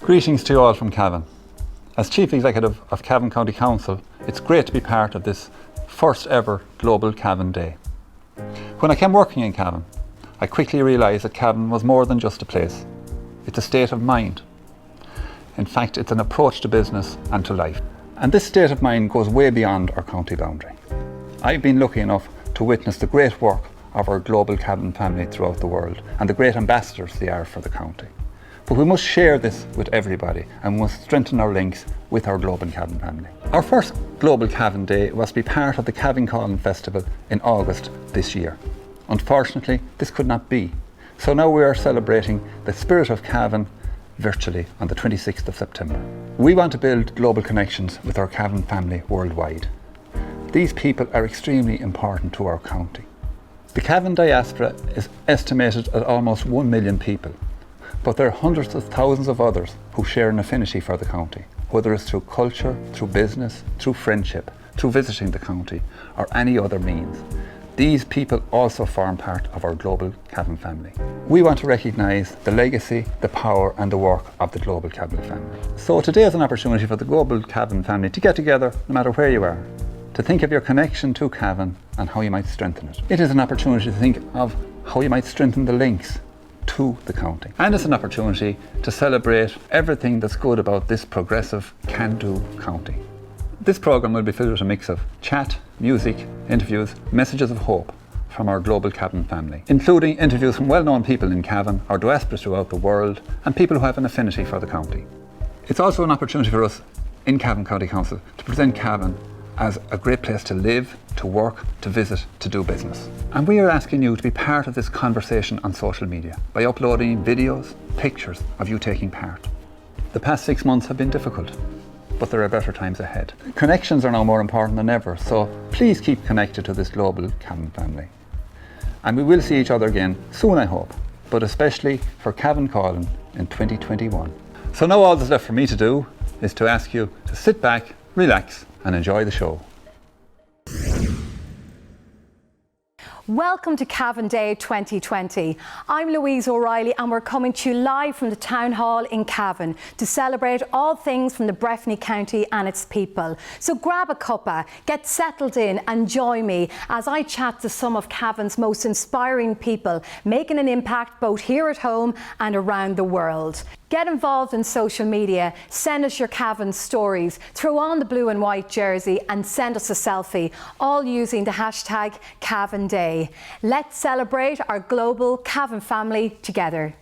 Greetings to you all from Cavan. As Chief Executive of Cavan County Council, it's great to be part of this first ever Global Cavan Day. When I came working in Cavan, I quickly realised that Cavan was more than just a place. It's a state of mind. In fact, it's an approach to business and to life. And this state of mind goes way beyond our county boundary. I've been lucky enough to witness the great work of our global Cavan family throughout the world and the great ambassadors they are for the county. But we must share this with everybody and we must strengthen our links with our global Cavan family. Our first Global Cavan Day was to be part of the Cavan Calling Festival in August this year. Unfortunately, this could not be. So now we are celebrating the spirit of Cavan virtually on the 26th of September. We want to build global connections with our Cavan family worldwide. These people are extremely important to our county. The Cavan diaspora is estimated at almost 1 million people. But there are hundreds of thousands of others who share an affinity for the county, whether it's through culture, through business, through friendship, through visiting the county, or any other means. These people also form part of our global Cavan family. We want to recognise the legacy, the power and the work of the global Cavan family. So today is an opportunity for the global Cavan family to get together, no matter where you are, to think of your connection to Cavan and how you might strengthen it. It is an opportunity to think of how you might strengthen the links to the county. And it's an opportunity to celebrate everything that's good about this progressive, can-do county. This programme will be filled with a mix of chat, music, interviews, messages of hope from our global Cavan family, including interviews from well-known people in Cavan, our diaspora throughout the world, and people who have an affinity for the county. It's also an opportunity for us in Cavan County Council to present Cavan as a great place to live, to work, to visit, to do business. And we are asking you to be part of this conversation on social media by uploading videos, pictures of you taking part. The past 6 months have been difficult, but there are better times ahead. Connections are now more important than ever, so please keep connected to this global Cavan family. And we will see each other again soon, I hope, but especially for Cavan Calling in 2021. So now all that's left for me to do is to ask you to sit back, relax, and enjoy the show. Welcome to Cavan Day 2020. I'm Louise O'Reilly and we're coming to you live from the Town Hall in Cavan to celebrate all things from the Breffni County and its people. So grab a cuppa, get settled in and join me as I chat to some of Cavan's most inspiring people making an impact both here at home and around the world. Get involved in social media, send us your Cavan stories, throw on the blue and white jersey and send us a selfie, all using the hashtag Cavan Day. Let's celebrate our global Cavan family together.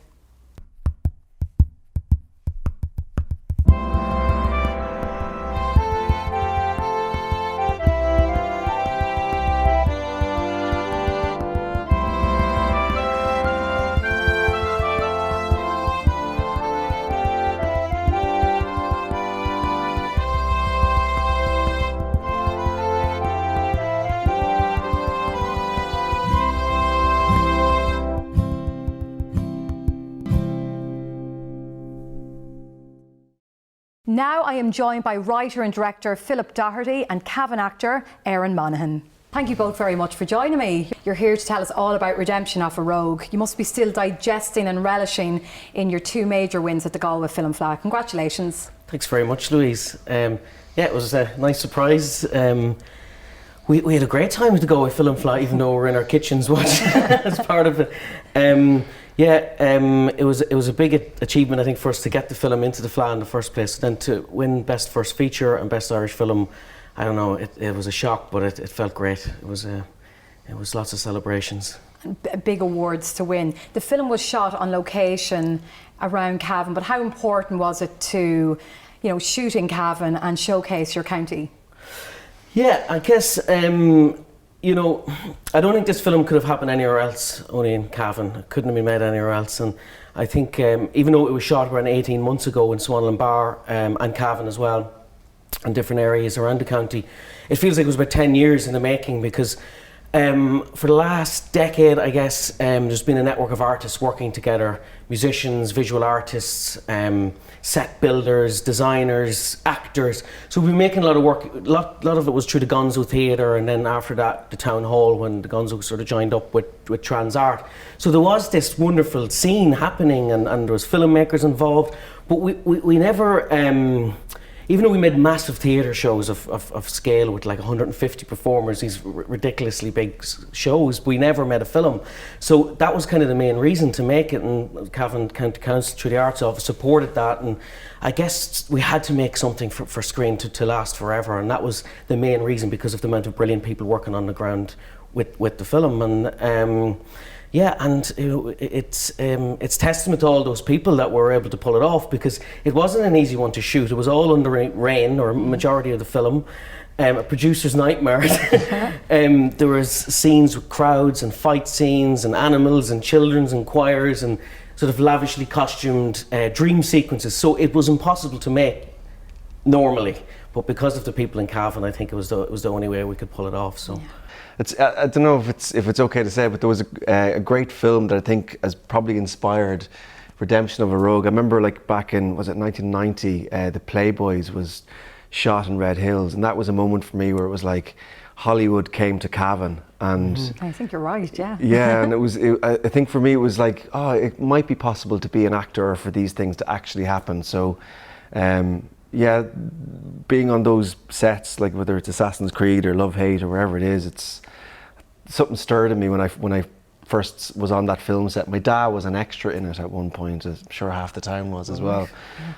Now I am joined by writer and director Philip Doherty and Cavan actor Aaron Monaghan. Thank you both very much for joining me. You're here to tell us all about Redemption of a Rogue. You must be still digesting and relishing in your 2 major wins at the Galway Film Fleadh. Congratulations. Thanks very much, Louise. Yeah, it was a nice surprise. We had a great time at the Galway Film Fleadh, even though we're in our kitchens watching as part of it. It was a big achievement, I think, for us to get the film into the Fleadh in the first place. Then to win Best First Feature and Best Irish Film, I don't know, it was a shock, but it felt great. It was lots of celebrations. Big awards to win. The film was shot on location around Cavan, but how important was it to, shoot in Cavan and showcase your county? Yeah, I guess, I don't think this film could have happened anywhere else, only in Cavan. It couldn't have been made anywhere else. And I think, even though it was shot around 18 months ago in Swanland Bar and Cavan as well, and different areas around the county, it feels like it was about 10 years in the making because For the last decade, I guess, there's been a network of artists working together, musicians, visual artists, set builders, designers, actors. So we've been making a lot of work. A lot of it was through the Gonzo Theatre, and then after that, the Town Hall, when the Gonzo sort of joined up with Transart. So there was this wonderful scene happening, and there was filmmakers involved, but we never... even though we made massive theatre shows of scale with like 150 performers, these ridiculously big shows, we never made a film. So that was kind of the main reason to make it, and Cavan County Council through the Arts Office supported that, and I guess we had to make something for screen to last forever, and that was the main reason, because of the amount of brilliant people working on the ground with the film. And yeah, and it's testament to all those people that were able to pull it off, because it wasn't an easy one to shoot. It was all under rain, or majority of the film. A producer's nightmare. There was scenes with crowds and fight scenes and animals and children's and choirs and sort of lavishly costumed dream sequences. So it was impossible to make normally, but because of the people in Cavan, I think it was the only way we could pull it off. So. Yeah. I don't know if it's okay to say, but there was a great film that I think has probably inspired Redemption of a Rogue. I remember, like, back in, was it 1990, the Playboys was shot in Red Hills, and that was a moment for me where it was like Hollywood came to Cavan. And I think you're right, yeah. Yeah, and I think for me it was like, oh, it might be possible to be an actor, or for these things to actually happen. So yeah, being on those sets, like whether it's Assassin's Creed or Love Hate or wherever it is, it's something stirred in me when I first was on that film set. My dad was an extra in it at one point, I'm sure half the time was as well.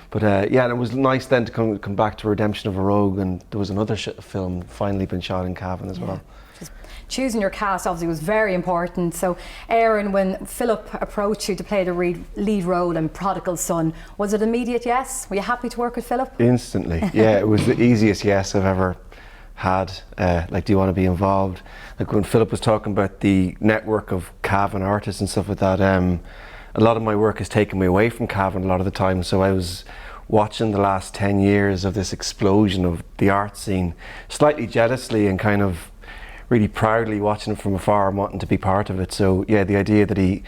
But yeah, and it was nice then to come back to Redemption of a Rogue, and there was another film finally been shot in Cavan as well. Choosing your cast obviously was very important. So Aaron, when Philip approached you to play the lead role in Prodigal Son, was it immediate yes? Were you happy to work with Philip? Instantly, yeah. It was the easiest yes I've ever had. Like, do you want to be involved? Like, when Philip was talking about the network of Cavan artists and stuff like that, a lot of my work has taken me away from Cavan a lot of the time. So I was watching the last 10 years of this explosion of the art scene, slightly jealously and kind of really proudly watching it from afar and wanting to be part of it. So yeah, the idea that he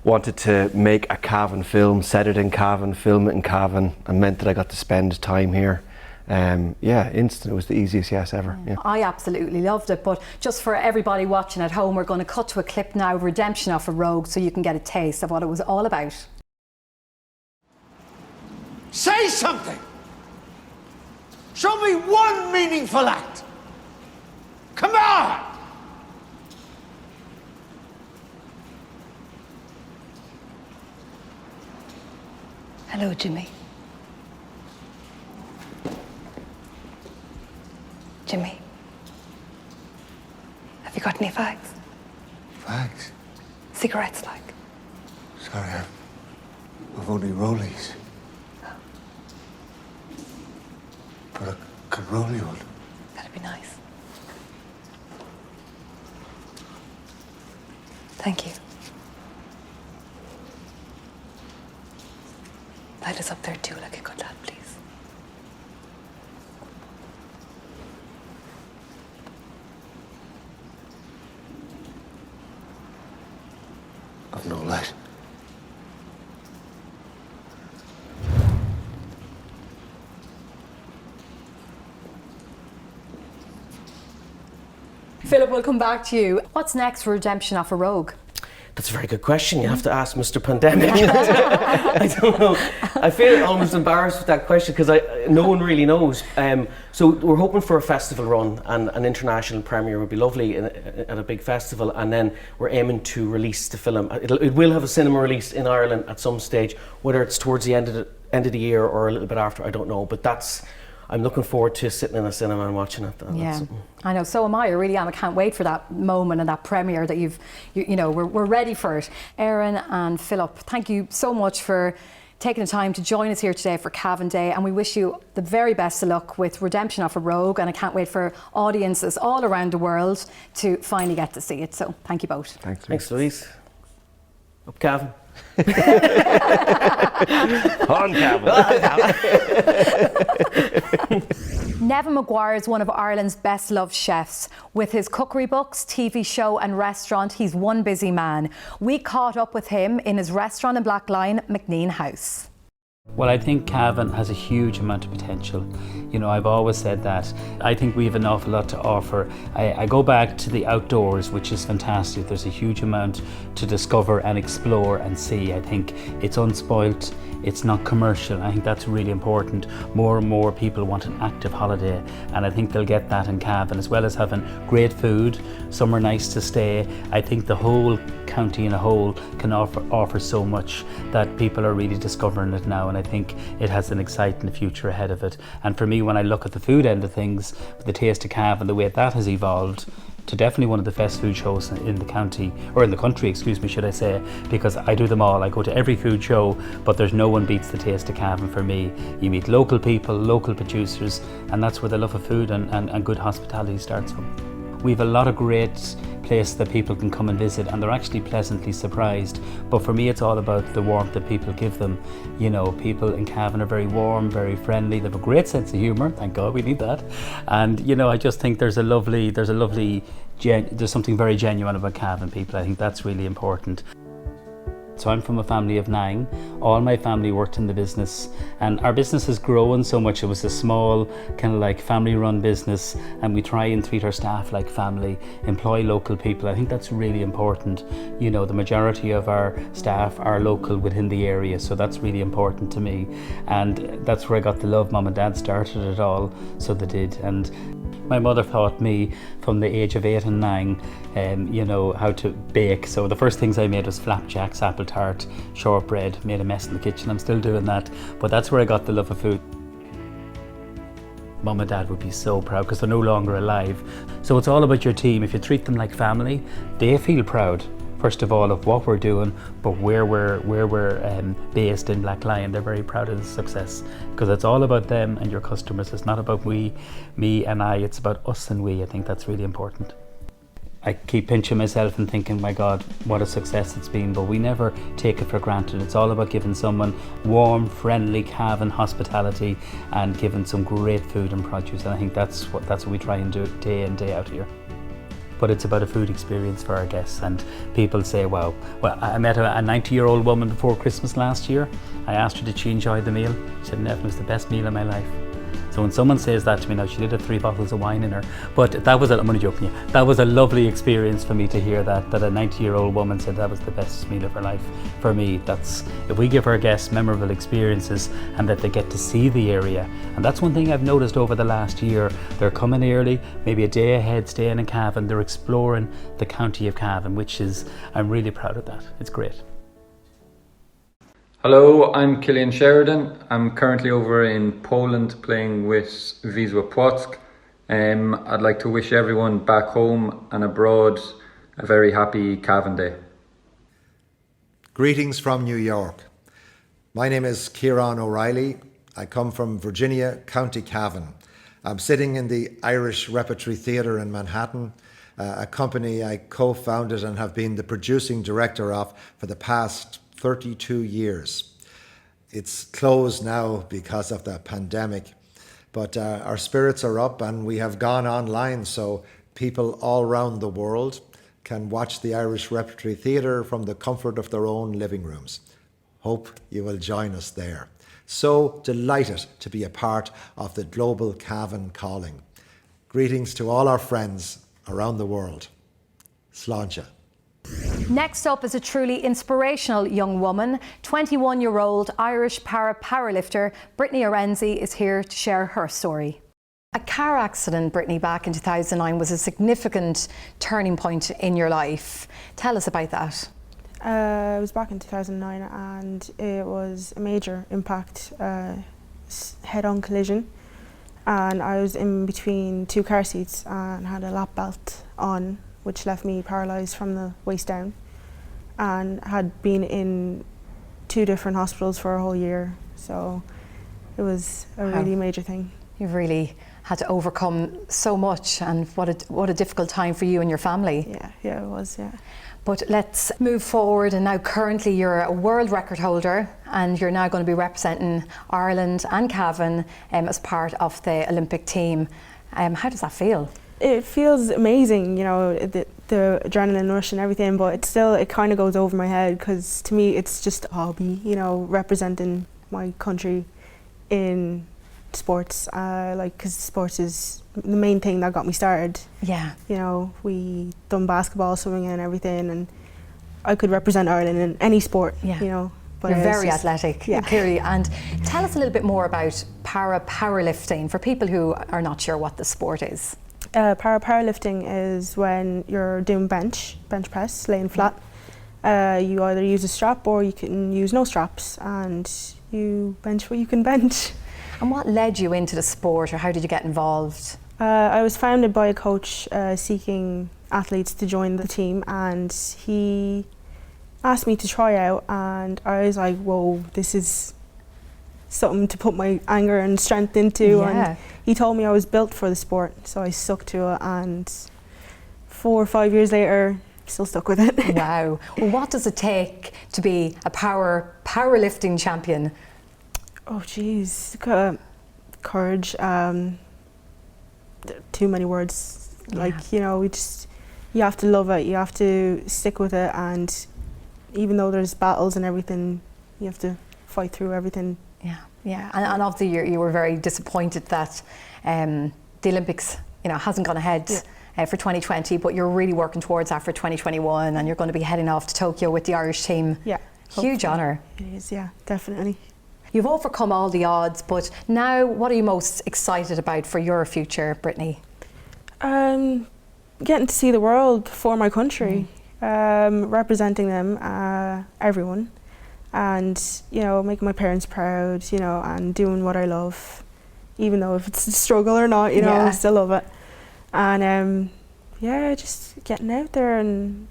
wanted to make a Cavan film, set it in Cavan, film it in Cavan, and meant that I got to spend time here. Yeah, instant. It was the easiest yes ever. Yeah. I absolutely loved it, but just for everybody watching at home, we're going to cut to a clip now of Redemption of a Rogue, so you can get a taste of what it was all about. Say something! Show me one meaningful act! Come on! Hello, Jimmy. Jimmy, have you got any fags? Fags? Cigarettes, like? Sorry, I've only rollies. But I could roll you one. That'd be nice. Thank you. Light us up there too, like a good lad, please. I've no light. Philip, we'll come back to you. What's next for Redemption of a Rogue? That's a very good question. You have to ask Mr. Pandemic. I don't know. I feel almost embarrassed with that question, because no one really knows. So we're hoping for a festival run, and an international premiere would be lovely at a big festival, and then we're aiming to release the film. It will have a cinema release in Ireland at some stage, whether it's towards the end of the year or a little bit after, I don't know. But I'm looking forward to sitting in a cinema and watching it. Yeah, I know. So am I. I really am. I can't wait for that moment and that premiere that you know, we're ready for it. Aaron and Philip, thank you so much for taking the time to join us here today for Cavan Day, and we wish you the very best of luck with Redemption of a Rogue, and I can't wait for audiences all around the world to finally get to see it. So thank you both. Thanks, Louise. Up Cavan. On Cavan. Nevin Maguire is one of Ireland's best loved chefs. With his cookery books, TV show and restaurant, he's one busy man. We caught up with him in his restaurant in Blackline, McNean House. Well, I think Cavan has a huge amount of potential. You know, I've always said that. I think we have an awful lot to offer. I go back to the outdoors, which is fantastic. There's a huge amount to discover and explore and see. I think it's unspoilt, it's not commercial. I think that's really important. More and more people want an active holiday, and I think they'll get that in Cavan, as well as having great food, somewhere nice to stay. I think the whole county in a whole can offer so much that people are really discovering it now, and I think it has an exciting future ahead of it. And for me, when I look at the food end of things, the Taste of Cavan, the way that has evolved to definitely one of the best food shows in the county, or in the country, excuse me, should I say, because I do them all. I go to every food show, but there's no one beats the Taste of Cavan for me. You meet local people, local producers, and that's where the love of food and good hospitality starts from. We have a lot of great places that people can come and visit, and they're actually pleasantly surprised. But for me, it's all about the warmth that people give them. You know, people in Cavan are very warm, very friendly. They have a great sense of humour. Thank God we need that. And you know, I just think there's something very genuine about Cavan people. I think that's really important. So I'm from a family of 9. All my family worked in the business, and our business has grown so much. It was a small, kind of like family-run business, and we try and treat our staff like family, employ local people. I think that's really important. You know, the majority of our staff are local within the area, so that's really important to me. And that's where I got the love. Mum and Dad started it all, so they did. And my mother taught me from the age of 8 and 9, you know, how to bake. So the first things I made was flapjacks, apple tart, shortbread, made a mess in the kitchen. I'm still doing that, but that's where I got the love of food. Mum and Dad would be so proud because they're no longer alive. So it's all about your team. If you treat them like family, they feel proud, first of all, of what we're doing, but where we're based in Blackline. They're very proud of the success because it's all about them and your customers. It's not about me and I, it's about us and we. I think that's really important. I keep pinching myself and thinking, my God, what a success it's been, but we never take it for granted. It's all about giving someone warm, friendly Cavan hospitality and giving some great food and produce, and I think that's what we try and do day in, day out here. But it's about a food experience for our guests, and people say, wow. Well, I met a 90-year-old woman before Christmas last year. I asked her, did she enjoy the meal? She said, Nevin, it was the best meal of my life. So when someone says that to me now, she did have 3 bottles of wine in her, but I'm only joking you. That was a lovely experience for me to hear that a 90-year-old woman said that was the best meal of her life. For me, that's, if we give our guests memorable experiences and that they get to see the area, and that's one thing I've noticed over the last year. They're coming early, maybe a day ahead, staying in Cavan. They're exploring the county of Cavan, which is, I'm really proud of that. It's great. Hello, I'm Killian Sheridan. I'm currently over in Poland playing with Wisła Płock. I'd like to wish everyone back home and abroad a very happy Cavan Day. Greetings from New York. My name is Cavan O'Reilly. I come from Virginia, County Cavan. I'm sitting in the Irish Repertory Theatre in Manhattan, a company I co-founded and have been the producing director of for the past 32 years. It's closed now because of the pandemic, but our spirits are up and we have gone online, so people all around the world can watch the Irish Repertory Theatre from the comfort of their own living rooms. Hope you will join us there. So delighted to be a part of the global Cavan calling. Greetings to all our friends around the world. Sláinte. Next up is a truly inspirational young woman. 21-year-old Irish powerlifter Brittany Arenzi is here to share her story. A car accident, Brittany, back in 2009 was a significant turning point in your life. Tell us about that. It was back in 2009 and it was a major impact, head-on collision, and I was in between 2 car seats and had a lap belt on, which left me paralysed from the waist down, and had been in 2 different hospitals for a whole year, so it was a really major thing. You've really had to overcome so much, and what a difficult time for you and your family. Yeah, it was, yeah. But let's move forward, and now currently you're a world record holder and you're now going to be representing Ireland and Cavan as part of the Olympic team. How does that feel? It feels amazing, you know, the adrenaline rush and everything, but it kind of goes over my head, because to me it's just a hobby, you know, representing my country in sports, because sports is the main thing that got me started. Yeah. You know, we done basketball, swimming and everything, and I could represent Ireland in any sport, Yeah. you know. But you're very athletic, yeah. clearly. And tell us a little bit more about powerlifting for people who are not sure what the sport is. Powerlifting is when you're doing bench press, laying flat. You either use a strap or you can use no straps, and you bench what you can bench. And what led you into the sport, or how did you get involved? I was founded by a coach seeking athletes to join the team, and he asked me to try out, and I was like, whoa, this is something to put my anger and strength into. Yeah. And he told me I was built for the sport, so I stuck to it, and 4 or 5 years later, still stuck with it. Wow. Well, what does it take to be a powerlifting champion? Oh geez, courage, too many words. Like, you know, you have to love it, you have to stick with it, and even though there's battles and everything, you have to fight through everything. Yeah. And obviously you were very disappointed that the Olympics, you know, hasn't gone ahead for 2020, but you're really working towards that for 2021, and you're going to be heading off to Tokyo with the Irish team. Yeah. Huge honour. It is, yeah, definitely. You've overcome all the odds, but now what are you most excited about for your future, Brittany? Getting to see the world for my country, representing them, everyone, and, you know, making my parents proud, you know, and doing what I love, even though if it's a struggle or not, you know, I still love it. And just getting out there and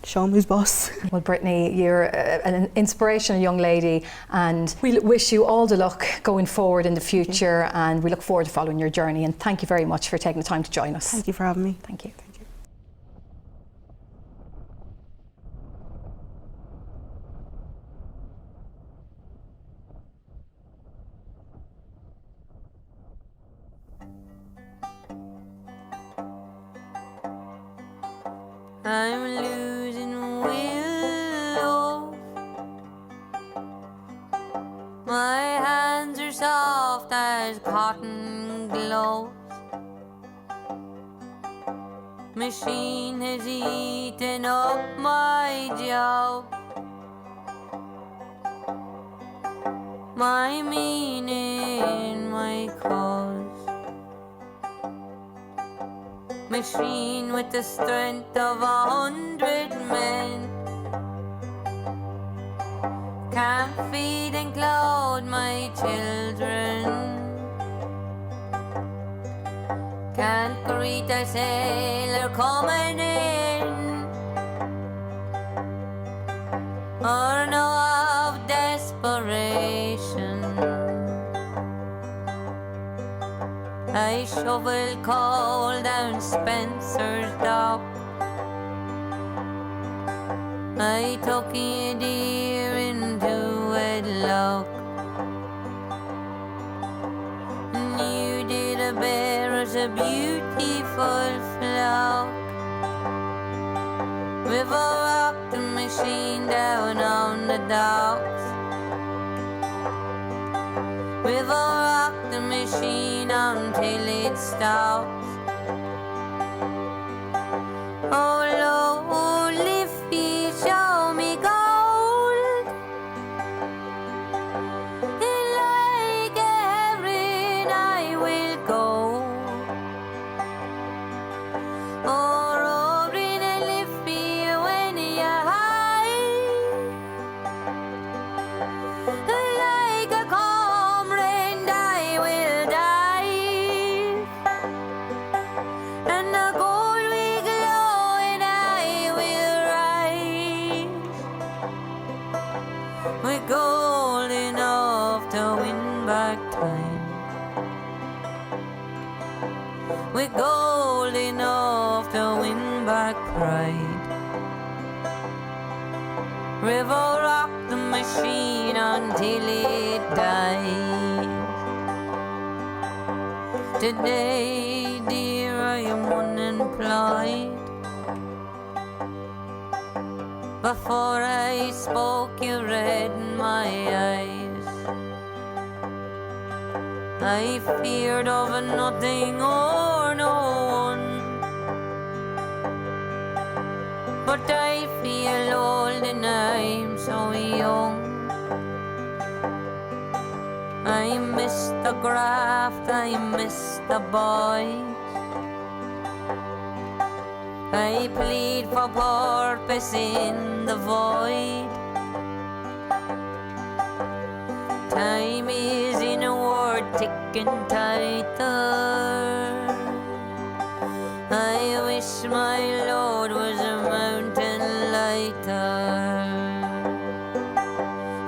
show 'em who's boss. Well, Brittany, you're an inspirational young lady, and we wish you all the luck going forward in the future, and we look forward to following your journey, and thank you very much for taking the time to join us. Thank you for having me. Thank you. I'm losing will. My hands are soft as cotton gloves. Machine has eaten up my job. My meaning, my cause. Machine with the strength of 100 men. Can't feed and clothe my children. Can't greet a sailor coming in, or know of desperation. I shovel coal down Spencer's dock. I took a deer into wedlock. And you did a bear as a beautiful flock. We've rocked the machine down on the docks. We've rocked the machine until it stops. Oh Lord, lift me, show me gold. And like heaven I will go. Oh, roaring and lift me when you're high. Like a comrade I will die. And the gold will glow and I will rise. We're gold enough to win back time. with gold enough to win back pride. River rocked the machine until it died. Today, dear, I am unemployed. Before I spoke, you read my eyes. I feared of nothing or no one, but I feel old and I'm so young. I miss the graft, I miss the boys. I plead for purpose in the void. Time is in a word ticking tighter. I wish my load was a mountain lighter.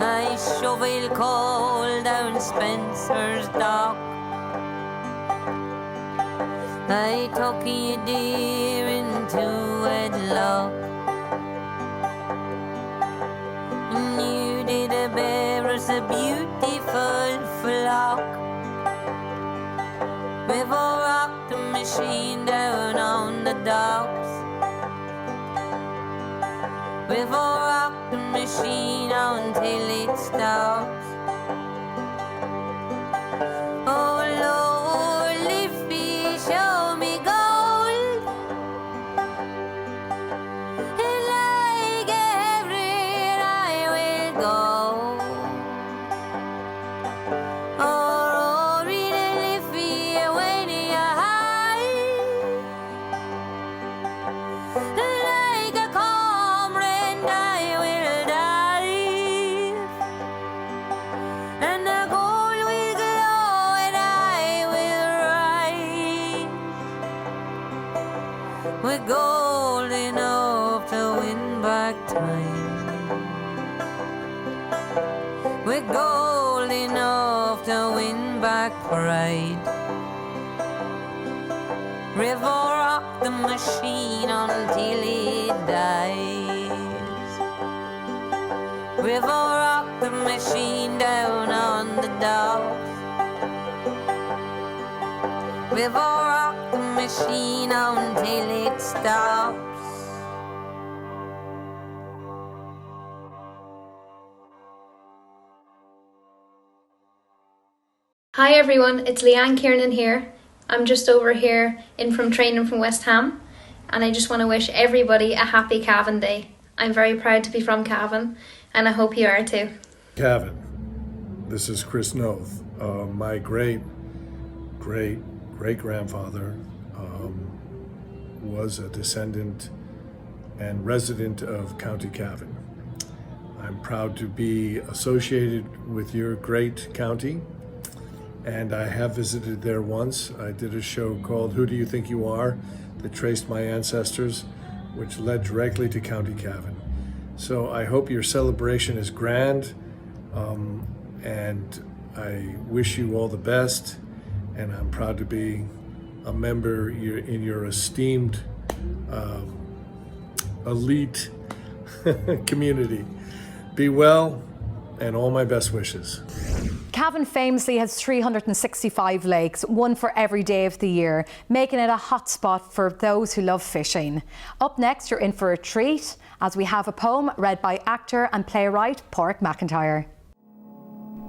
I shovel coal down Spencer's dock. I took you, dear, into wedlock. And you did bear us a beautiful flock. We've all rocked the machine down on the docks. We've all rocked the machine until it stops. Oh Lord, if you show me gold, and like everywhere I will go. Oh, really, if you when you're high, like a comrade I will die, and the gold will glow and I will rise. We're gold enough to win back time. We're gold enough to win back pride. River rock the machine until it dies. River rock the machine down on the docks. River rock the machine until it stops. Hi everyone, it's Leanne Kiernan here. I'm just over here in from training from West Ham, and I just want to wish everybody a happy Cavan Day. I'm very proud to be from Cavan, and I hope you are too. Cavan, this is Chris Noth. My great grandfather was a descendant and resident of County Cavan. I'm proud to be associated with your great county, and I have visited there once. I did a show called Who Do You Think You Are? That traced my ancestors, which led directly to County Cavan. So I hope your celebration is grand, and I wish you all the best, and I'm proud to be a member in your esteemed elite community. Be well, and all my best wishes. Cavan famously has 365 lakes, one for every day of the year, making it a hotspot for those who love fishing. Up next, you're in for a treat as we have a poem read by actor and playwright Pádraig McIntyre.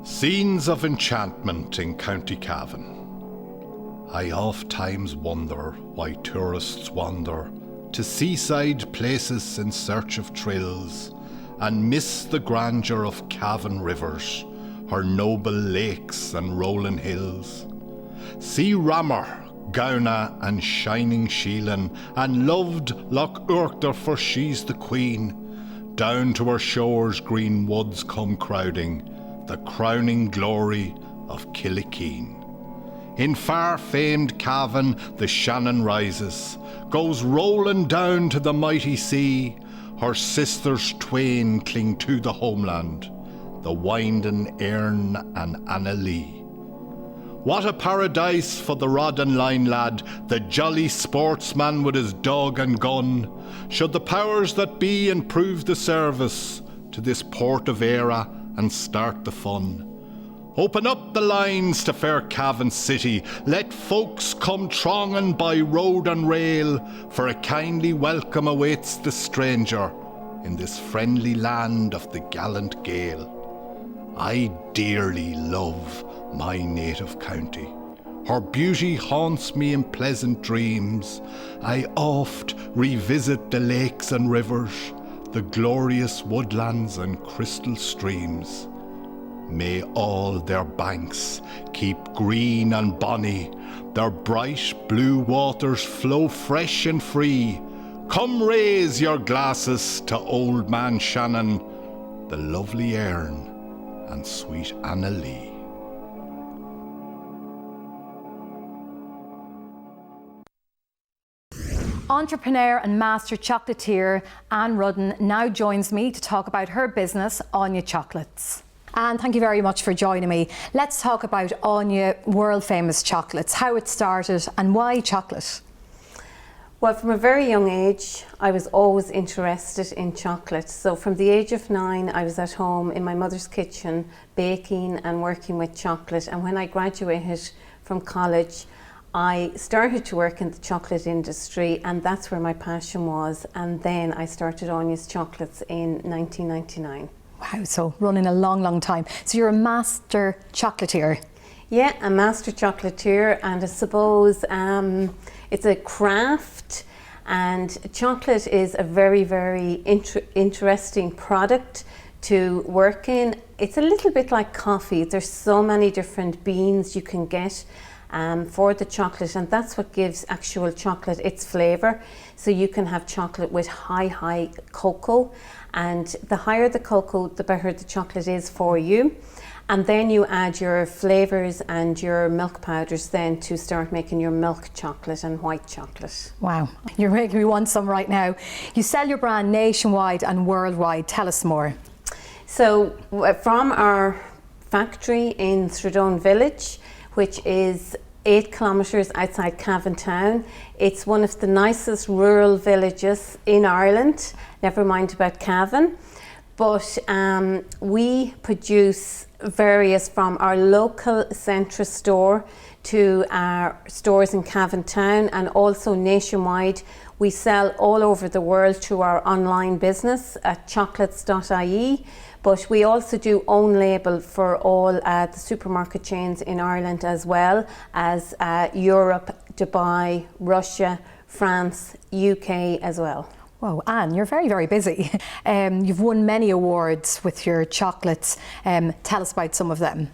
Scenes of enchantment in County Cavan. I oft times wonder why tourists wander to seaside places in search of thrills and miss the grandeur of Cavan rivers, her noble lakes and rolling hills. See Rammer, Gowna and shining Sheelan, and loved Loch Urchter for she's the queen. Down to her shores green woods come crowding, the crowning glory of Killikeen. In far-famed Cavan the Shannon rises, goes rolling down to the mighty sea. Her sisters twain cling to the homeland, the winding Erne and Annalee. What a paradise for the rod and line lad, the jolly sportsman with his dog and gun, should the powers that be improve the service to this port of Era and start the fun. Open up the lines to fair Cavan City, let folks come thronging by road and rail, for a kindly welcome awaits the stranger in this friendly land of the gallant Gael. I dearly love my native county. Her beauty haunts me in pleasant dreams. I oft revisit the lakes and rivers, the glorious woodlands and crystal streams. May all their banks keep green and bonny, their bright blue waters flow fresh and free. Come raise your glasses to old man Shannon, the lovely Erne and sweet Anna Lee. Entrepreneur and master chocolatier Anne Rudden now joins me to talk about her business, Anya Chocolates. Anne, thank you very much for joining me. Let's talk about Anya world famous chocolates, how it started and why chocolate. Well, from a very young age, I was always interested in chocolate. So from the age of 9, I was at home in my mother's kitchen, baking and working with chocolate. And when I graduated from college, I started to work in the chocolate industry, and that's where my passion was. And then I started Anya's Chocolates in 1999. Wow, so running a long, long time. So you're a master chocolatier. Yeah, a master chocolatier, and I suppose it's a craft, and chocolate is a very, very interesting product to work in. It's a little bit like coffee. There's so many different beans you can get for the chocolate, and that's what gives actual chocolate its flavour. So you can have chocolate with high cocoa, and the higher the cocoa, the better the chocolate is for you. And then you add your flavours and your milk powders then to start making your milk chocolate and white chocolate. Wow, you're making me want some right now. You sell your brand nationwide and worldwide. Tell us more. So from our factory in Stradone Village, which is 8 kilometres outside Cavan town. It's one of the nicest rural villages in Ireland, never mind about Cavan. But we produce various from our local Centra store to our stores in Cavan town, and also nationwide. We sell all over the world through our online business at chocolates.ie. But we also do own label for all the supermarket chains in Ireland, as well as Europe, Dubai, Russia, France, UK as well. Whoa, Anne, you're very, very busy. You've won many awards with your chocolates. Tell us about some of them.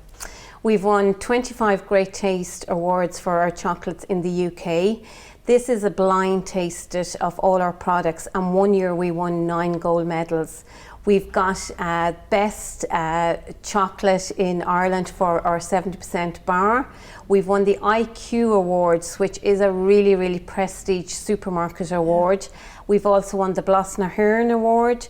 We've won 25 Great Taste Awards for our chocolates in the UK. This is a blind taste of all our products, and one year we won 9 gold medals. We've got best chocolate in Ireland for our 70% bar. We've won the IQ Awards, which is a really, really prestige supermarket award. We've also won the Blosna Hearn Award.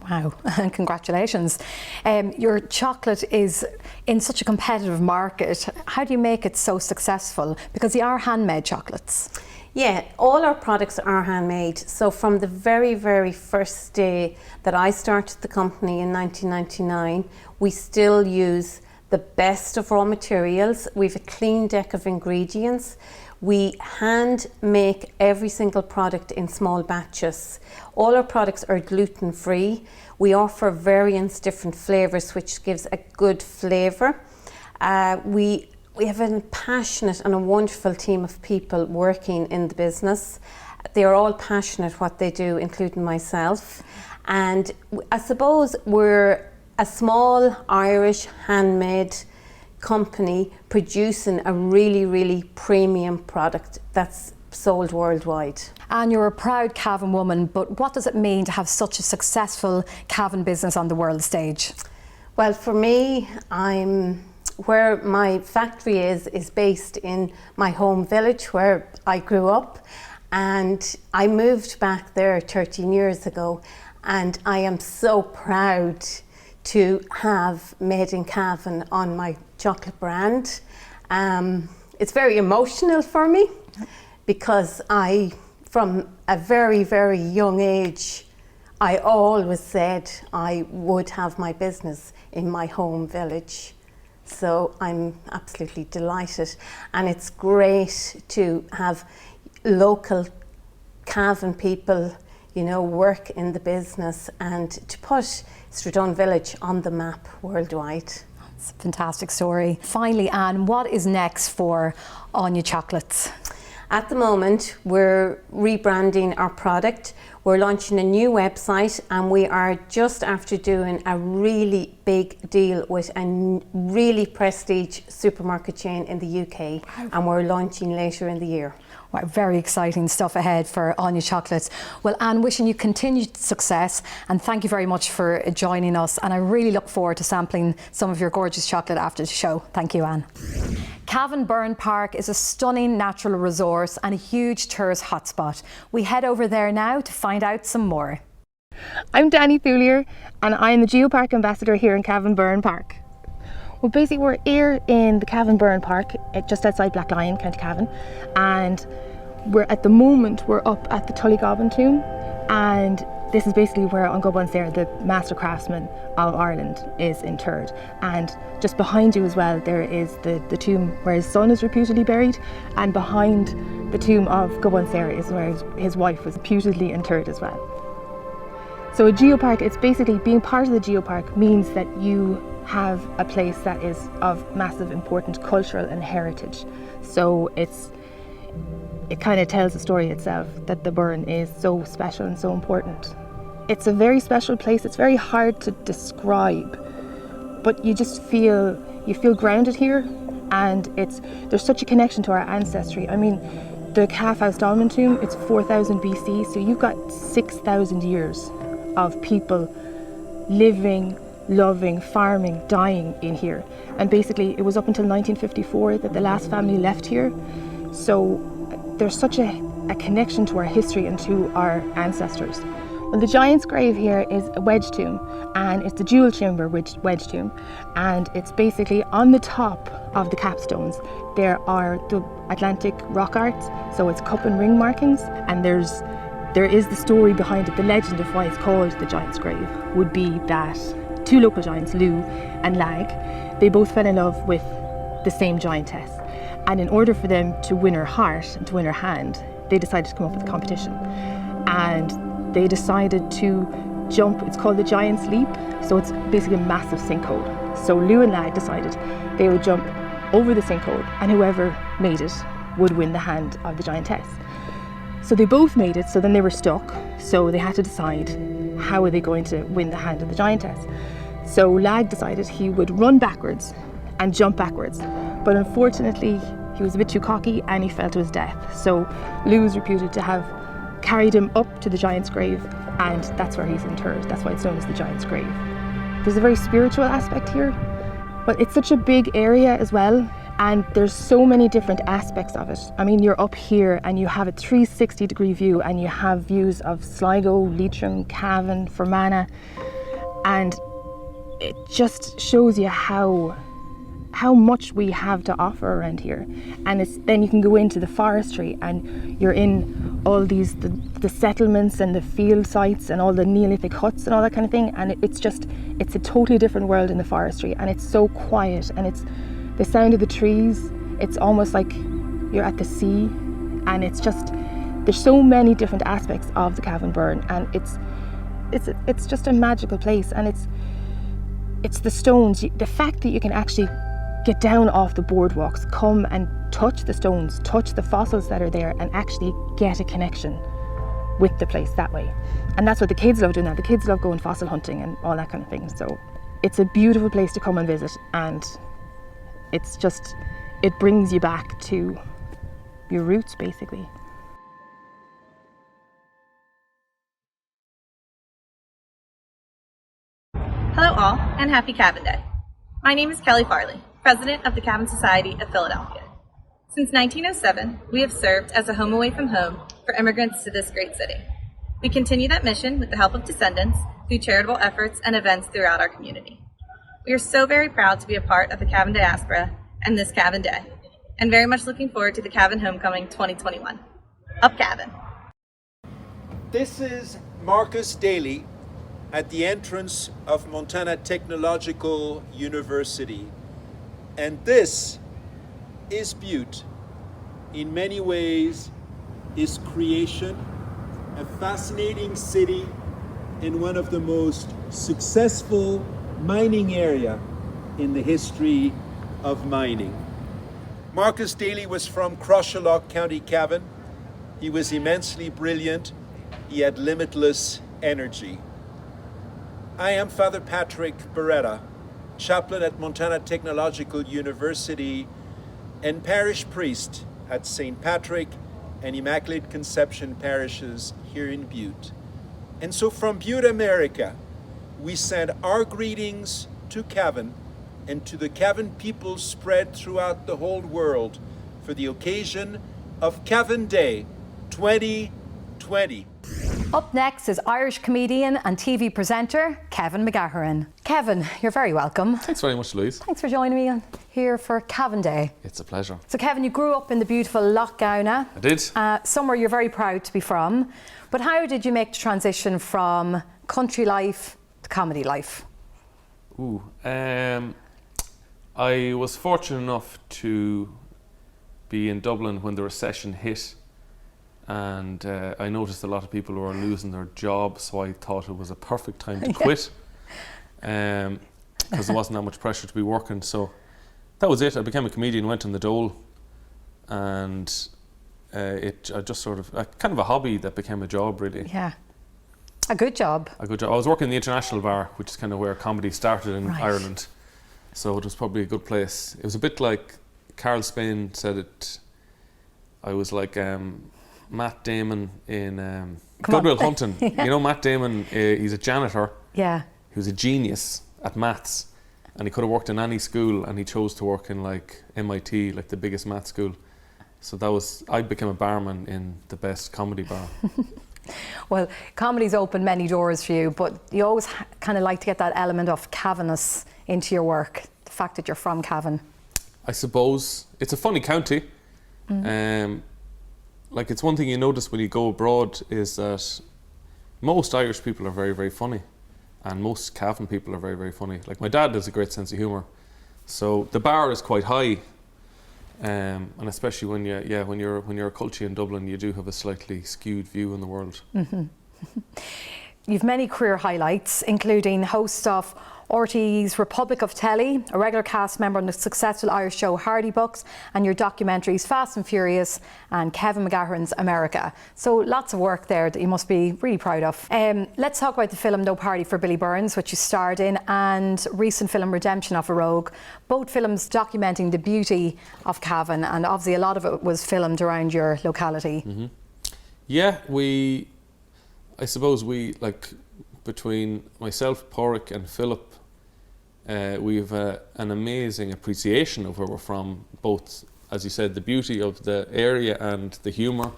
Wow, and congratulations. Your chocolate is in such a competitive market. How do you make it so successful? Because they are handmade chocolates. Yeah, all our products are handmade. So from the very, very first day that I started the company in 1999, we still use the best of raw materials. We've a clean deck of ingredients. We hand make every single product in small batches. All our products are gluten free. We offer various different flavours, which gives a good flavour. We have a passionate and a wonderful team of people working in the business. They are all passionate what they do, including myself. And I suppose we're a small Irish handmade company producing a really, really premium product that's sold worldwide. And you're a proud Cavan woman, but what does it mean to have such a successful Cavan business on the world stage? Well, for me, where my factory is based in my home village where I grew up, and I moved back there 13 years ago, and I am so proud to have Made in Cavan on my chocolate brand. It's very emotional for me because from a very, very young age, I always said I would have my business in my home village. So I'm absolutely delighted, and it's great to have local Cavan people, you know, work in the business and to put Stradone Village on the map worldwide. It's a fantastic story. Finally, Anne, what is next for Anya Chocolates? At the moment, we're rebranding our product. We're launching a new website, and we are just after doing a really big deal with a really prestige supermarket chain in the UK, and we're launching later in the year. Wow, very exciting stuff ahead for Anya Chocolates. Well, Anne, wishing you continued success, and thank you very much for joining us. And I really look forward to sampling some of your gorgeous chocolate after the show. Thank you, Anne. Cavan Burn Park is a stunning natural resource and a huge tourist hotspot. We head over there now to find out some more. I'm Danny Thulier, and I'm the Geopark Ambassador here in Cavan Burn Park. Well, basically we're here in the Cavan Burn Park, just outside Blacklion, County Cavan, and at the moment we're up at the Tullygobbin tomb, and this is basically where An Gobán Saor, the master craftsman of Ireland, is interred. And just behind you as well, there is the tomb where his son is reputedly buried, and behind the tomb of Gobán Saor is where his wife was reputedly interred as well. So a geopark, it's basically being part of the geopark means that you have a place that is of massive importance, cultural and heritage. So it kind of tells the story itself that the burn is so special and so important. It's a very special place. It's very hard to describe, but you just feel grounded here, and there's such a connection to our ancestry. I mean, the Calf House Dolmen tomb, it's 4000 BC, so you've got 6,000 years of people living, loving, farming, dying in here. And basically it was up until 1954 that the last family left here. So there's such a connection to our history and to our ancestors. Well, the giant's grave here is a wedge tomb, and it's a dual chamber wedge tomb, and it's basically on the top of the capstones there are the Atlantic rock art, so it's cup and ring markings, and there is the story behind it. The legend of why it's called the giant's grave would be that two local giants, Lugh and Lag, they both fell in love with the same giantess, and in order for them to win her heart and to win her hand, they decided to come up with a competition, and they decided to jump. It's called the Giant's Leap, so it's basically a massive sinkhole. So Lugh and Lag decided they would jump over the sinkhole, and whoever made it would win the hand of the giantess. So they both made it, so then they were stuck, so they had to decide how are they going to win the hand of the giantess. So Lag decided he would run backwards and jump backwards, but unfortunately he was a bit too cocky and he fell to his death. So Lugh was reputed to have carried him up to the giant's grave, and that's where he's interred. That's why it's known as the Giant's Grave. There's a very spiritual aspect here, but it's such a big area as well, and there's so many different aspects of it. I mean, you're up here and you have a 360-degree view, and you have views of Sligo, Leitrim, Cavan, Fermanagh, and it just shows you how much we have to offer around here. And then you can go into the forestry, and you're in all these the settlements and the field sites and all the Neolithic huts and all that kind of thing, and it's a totally different world in the forestry, and it's so quiet, and it's the sound of the trees. It's almost like you're at the sea, and there's so many different aspects of the Cavan Burn, and it's just a magical place. And it's the stones, the fact that you can actually get down off the boardwalks, come and touch the stones, touch the fossils that are there, and actually get a connection with the place that way. And that's what the kids love doing now. The kids love going fossil hunting and all that kind of thing. So it's a beautiful place to come and visit, and it brings you back to your roots, basically. Hello all, and happy Cavan Day. My name is Kelly Farley, President of the Cavan Society of Philadelphia. Since 1907, we have served as a home away from home for immigrants to this great city. We continue that mission with the help of descendants through charitable efforts and events throughout our community. We are so very proud to be a part of the Cavan diaspora and this Cavan Day. and very much looking forward to the Cavan Homecoming 2021. Up Cavan! This is Marcus Daly at the entrance of Montana Technological University. And this is Butte. In many ways, is creation, a fascinating city in one of the most successful mining area in the history of mining. Marcus Daly was from Croshalloch, County Cavan. He was immensely brilliant. He had limitless energy. I am Father Patrick Beretta, chaplain at Montana Technological University and parish priest at St. Patrick and Immaculate Conception parishes here in Butte. And so from Butte, America, we send our greetings to Cavan and to the Cavan people spread throughout the whole world for the occasion of Cavan Day 2020. Up next is Irish comedian and TV presenter Cavan McGahern. Cavan, you're very welcome. Thanks very much, Louise. Thanks for joining me here for Cavan Day. It's a pleasure. So Cavan, you grew up in the beautiful Lochgowna. I did. Somewhere you're very proud to be from. But how did you make the transition from country life to comedy life? I was fortunate enough to be in Dublin when the recession hit, and I noticed a lot of people were losing their jobs, so I thought it was a perfect time to quit, because there wasn't that much pressure to be working. So that was it. I became a comedian, went on the dole, and I just sort of kind of a hobby that became a job, really. Yeah. A good job. A good job. I was working in the International Bar, which is kind of where comedy started in Ireland. So it was probably a good place. It was a bit like Carl Spain said it. I was like Matt Damon in Good Will Hunting. Yeah. You know Matt Damon, he's a janitor. Yeah. He was a genius at maths, and he could have worked in any school, and he chose to work in like MIT, like the biggest math school. So I became a barman in the best comedy bar. Well, comedy's opened many doors for you, but you always kind of like to get that element of Cavanness into your work, the fact that you're from Cavan. I suppose it's a funny county. Like, it's one thing you notice when you go abroad is that most Irish people are very, very funny, and most Cavan people are very, very funny. Like, my dad has a great sense of humour, so the bar is quite high. And especially when you're a culture in Dublin, you do have a slightly skewed view in the world. You've many career highlights, including host of RTÉ's Republic of Telly, a regular cast member on the successful Irish show Hardy Bucks, and your documentaries Fast and Furious and Cavan McGahern's America. So lots of work there that you must be really proud of. Let's talk about the film No Party for Billy Burns, which you starred in, and recent film Redemption of a Rogue. Both films documenting the beauty of Cavan, and obviously a lot of it was filmed around your locality. Yeah, I suppose between myself, Porrick and Philip, we have an amazing appreciation of where we're from, both, as you said, the beauty of the area and the humour.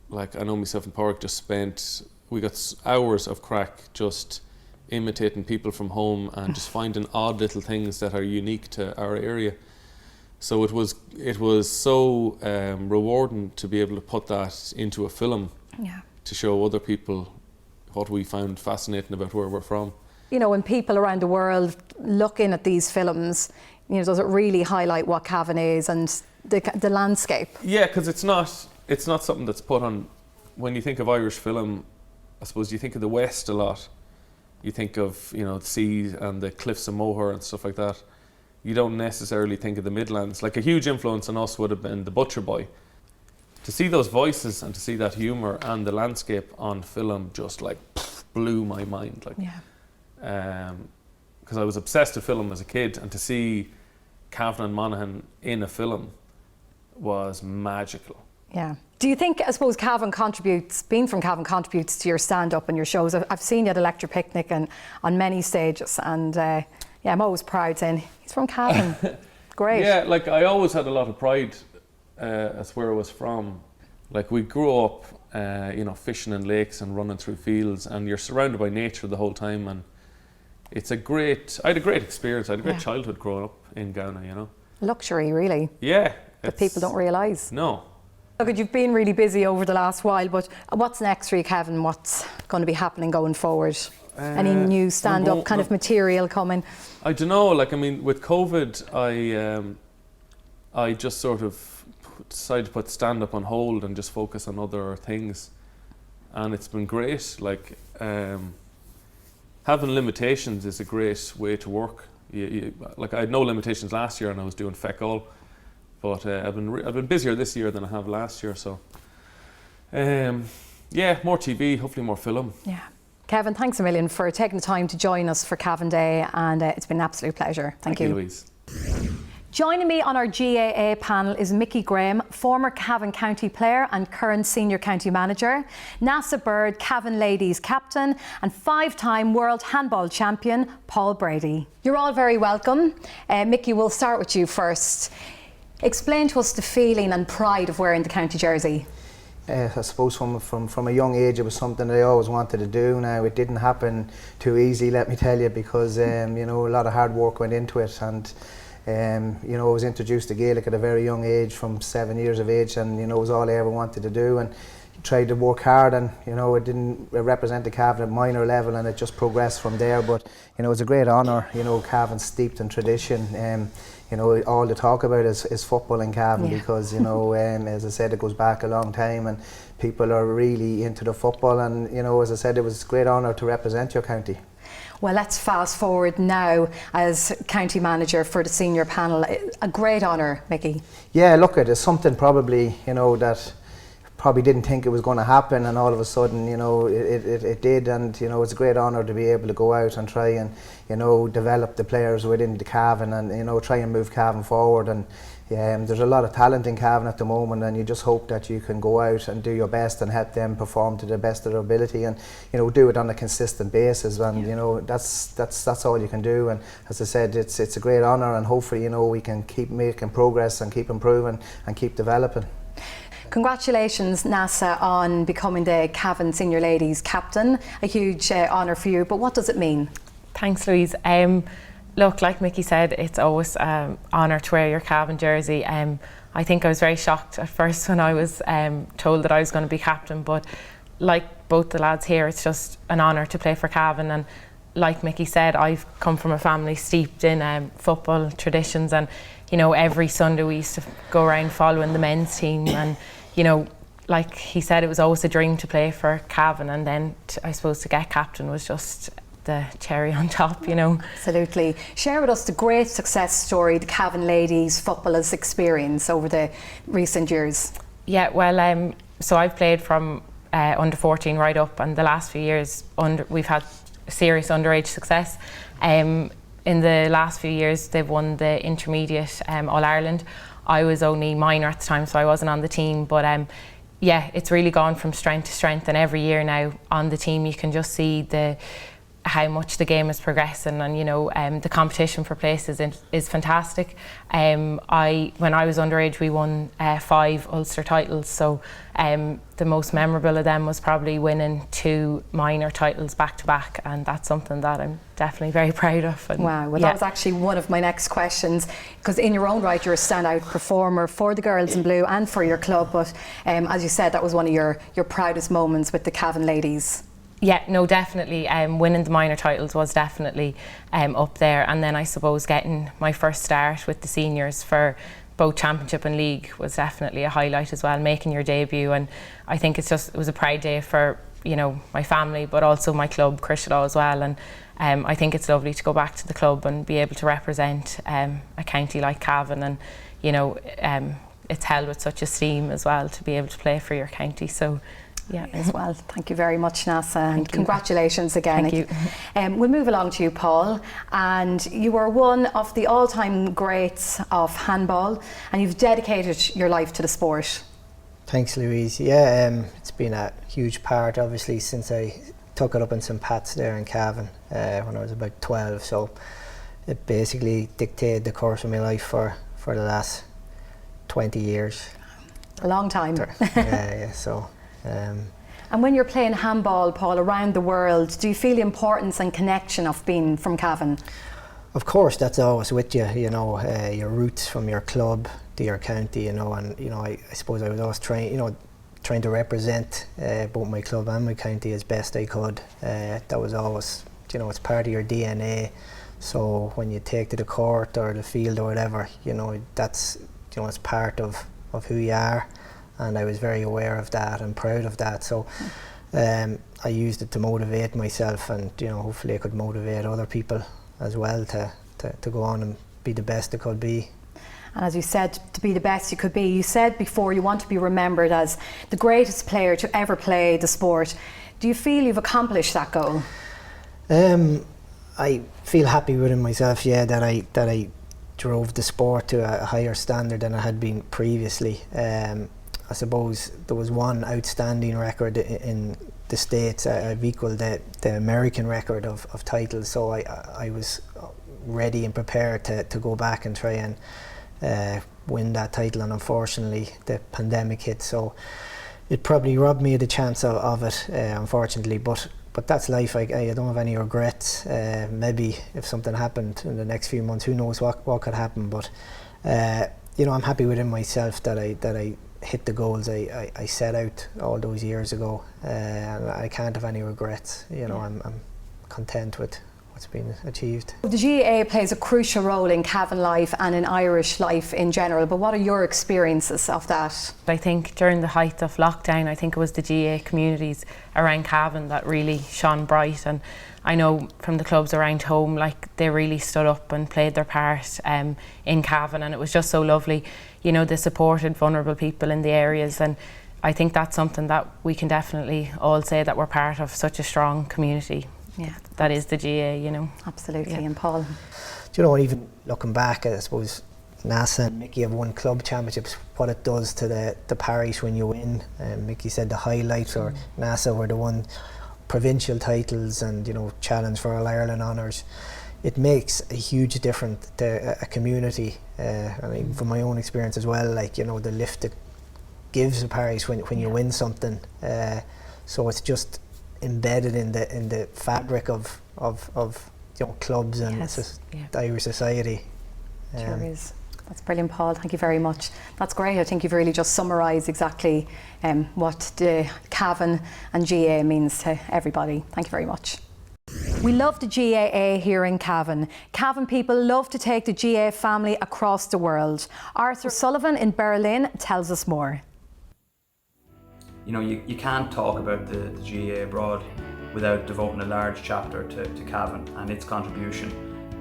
Like, I know myself and Porrick we got hours of crack just imitating people from home and just finding odd little things that are unique to our area. So it was so rewarding to be able to put that into a film, to show other people what we found fascinating about where we're from. You know, when people around the world looking at these films, does it really highlight what Cavan is and the landscape? Yeah, because it's not something that's put on. When you think of Irish film, I suppose you think of the West a lot. You think of the sea and the cliffs of Moher and stuff like that. You don't necessarily think of the Midlands. Like, a huge influence on us would have been The Butcher Boy. To see those voices and to see that humour and the landscape on film just blew my mind. Because I was obsessed with film as a kid, and to see Cavan and Monaghan in a film was magical. Yeah. Do you think, I suppose, being from Cavan contributes to your stand-up and your shows? I've seen you at Electric Picnic and on many stages, and I'm always proud saying, he's from Cavan. Great. Yeah, I always had a lot of pride as where I was from. Like, we grew up, fishing in lakes and running through fields, and you're surrounded by nature the whole time, and I had a great experience. I had a great childhood growing up in Gowna, Luxury, really, Yeah. that people don't realise. No. Look, you've been really busy over the last while, but what's next for you, Kevin? What's going to be happening going forward? Any new stand-up kind of material coming? I don't know. Like, I mean, with COVID, I just sort of decided to put stand-up on hold and just focus on other things, and it's been great. Like, having limitations is a great way to work. Like, I had no limitations last year, and I was doing feck all. But I've been busier this year than I have last year, so yeah, more TV, hopefully more film. Yeah. Kevin, thanks a million for taking the time to join us for Cavan Day, and it's been an absolute pleasure. Thank you. Louise. Joining me on our GAA panel is Mickey Graham, former Cavan County player and current senior county manager, NASA Bird Cavan Ladies captain, and 5-time world handball champion Paul Brady. You're all very welcome. Mickey, we'll start with you first. Explain to us the feeling and pride of wearing the county jersey. I suppose from a young age it was something that I always wanted to do. Now, it didn't happen too easy, let me tell you, because you know, a lot of hard work went into it, and you know, I was introduced to Gaelic at a very young age, from 7 years of age, and you know, it was all I ever wanted to do, and tried to work hard, and you know, it didn't represent the Cavan at minor level, and it just progressed from there. But you know, it's a great honour. You know, Cavan's steeped in tradition. You know, all the talk about is football in Cavan, because you know, as I said, it goes back a long time, and people are really into the football. And you know, as I said, it was a great honour to represent your county. Well, let's fast forward now as county manager for the senior panel. A great honour, Mickey. Yeah, look, it is something probably, you know, that probably didn't think it was going to happen, and all of a sudden, you know, it did. And you know, it's a great honour to be able to go out and try and, you know, develop the players within the Cavan, and you know, try and move Cavan forward. And there's a lot of talent in Cavan at the moment, and you just hope that you can go out and do your best and help them perform to the best of their ability, and you know, do it on a consistent basis. And you know, that's all you can do. And as I said, it's a great honour, and hopefully, you know, we can keep making progress and keep improving and keep developing. Congratulations, NASA, on becoming the Cavan Senior Ladies captain. A huge honour for you, but what does it mean? Thanks, Louise. Look, like Mickey said, it's always an honour to wear your Cavan jersey. I think I was very shocked at first when I was told that I was going to be captain, but like both the lads here, it's just an honour to play for Cavan. And like Mickey said, I've come from a family steeped in football traditions, and you know, every Sunday we used to go around following the men's team, and you know, like he said, it was always a dream to play for Cavan, and then I suppose to get captain was just the cherry on top, you know. Absolutely. Share with us the great success story the Cavan Ladies football has experienced over the recent years. Yeah, well, so I've played from under 14 right up, and the last few years we've had serious underage success. In the last few years they've won the intermediate All-Ireland. I was only minor at the time, so I wasn't on the team, but yeah, it's really gone from strength to strength, and every year now on the team you can just see how much the game is progressing, and you know, the competition for places is fantastic. When I was underage, we won 5 Ulster titles, so the most memorable of them was probably winning 2 minor titles back to back, and that's something that I'm definitely very proud of. And wow, well, that was actually one of my next questions, because in your own right you're a standout performer for the girls in blue and for your club, but as you said, that was one of your proudest moments with the Cavan Ladies. Yeah, no, definitely. Winning the minor titles was definitely up there, and then I suppose getting my first start with the seniors for both championship and league was definitely a highlight as well, making your debut. And I think it was a proud day for, you know, my family, but also my club, Crishelaw, as well. And I think it's lovely to go back to the club and be able to represent a county like Cavan, and you know, it's held with such esteem as well to be able to play for your county. So yeah, as well. Thank you very much, NASA, and congratulations again. Thank you. We'll move along to you, Paul, and you are one of the all-time greats of handball, and you've dedicated your life to the sport. Thanks, Louise. Yeah, it's been a huge part, obviously, since I took it up in St. Pat's there in Cavan when I was about 12, so it basically dictated the course of my life for the last 20 years. A long time. Yeah, so. And when you're playing handball, Paul, around the world, do you feel the importance and connection of being from Cavan? of course, that's always with you, you know, your roots from your club to your county, you know, and, you know, I suppose I was always trying to represent both my club and my county as best I could. That was always, you know, it's part of your DNA. So when you take to the court or the field or whatever, you know, that's, you know, it's part of who you are. And I was very aware of that and proud of that. So I used it to motivate myself, and, you know, hopefully I could motivate other people as well to go on and be the best they could be. And as you said, to be the best you could be, you said before you want to be remembered as the greatest player to ever play the sport. Do you feel you've accomplished that goal? I feel happy within myself, yeah, that I drove the sport to a higher standard than I had been previously. I suppose there was one outstanding record in the States. I've equalled the American record of titles, so I was ready and prepared to go back and try and win that title, and unfortunately the pandemic hit, so it probably robbed me of the chance of it, unfortunately, but that's life. I don't have any regrets. Maybe if something happened in the next few months, who knows what could happen, but you know, I'm happy within myself that I hit the goals I set out all those years ago, and I can't have any regrets. You know, I'm content with what's been achieved. The GAA plays a crucial role in Cavan life and in Irish life in general, but what are your experiences of that? I think during the height of lockdown, I think it was the GAA communities around Cavan that really shone bright, and I know from the clubs around home, like, they really stood up and played their part in Cavan, and it was just so lovely. You know, they supported vulnerable people in the areas, and I think that's something that we can definitely all say, that we're part of such a strong community. Yeah, that is the GAA, you know. Absolutely. Yeah. And Paul? Do you know, even looking back, I suppose NASA and Mickey have won club championships, what it does to the parish when you win. Mickey said the highlights, or NASA were the one provincial titles and, you know, challenge for All Ireland honours. It makes a huge difference to a community. I mean, from my own experience as well, like, you know, the lift it gives a parish when you win something. So it's just embedded in the fabric of you know, clubs and the Irish society. Sure is. That's brilliant, Paul. Thank you very much. That's great. I think you've really just summarised exactly what the Cavan and GAA means to everybody. Thank you very much. We love the GAA here in Cavan. Cavan people love to take the GAA family across the world. Arthur Sullivan in Berlin tells us more. You know, you can't talk about the GAA abroad without devoting a large chapter to Cavan and its contribution,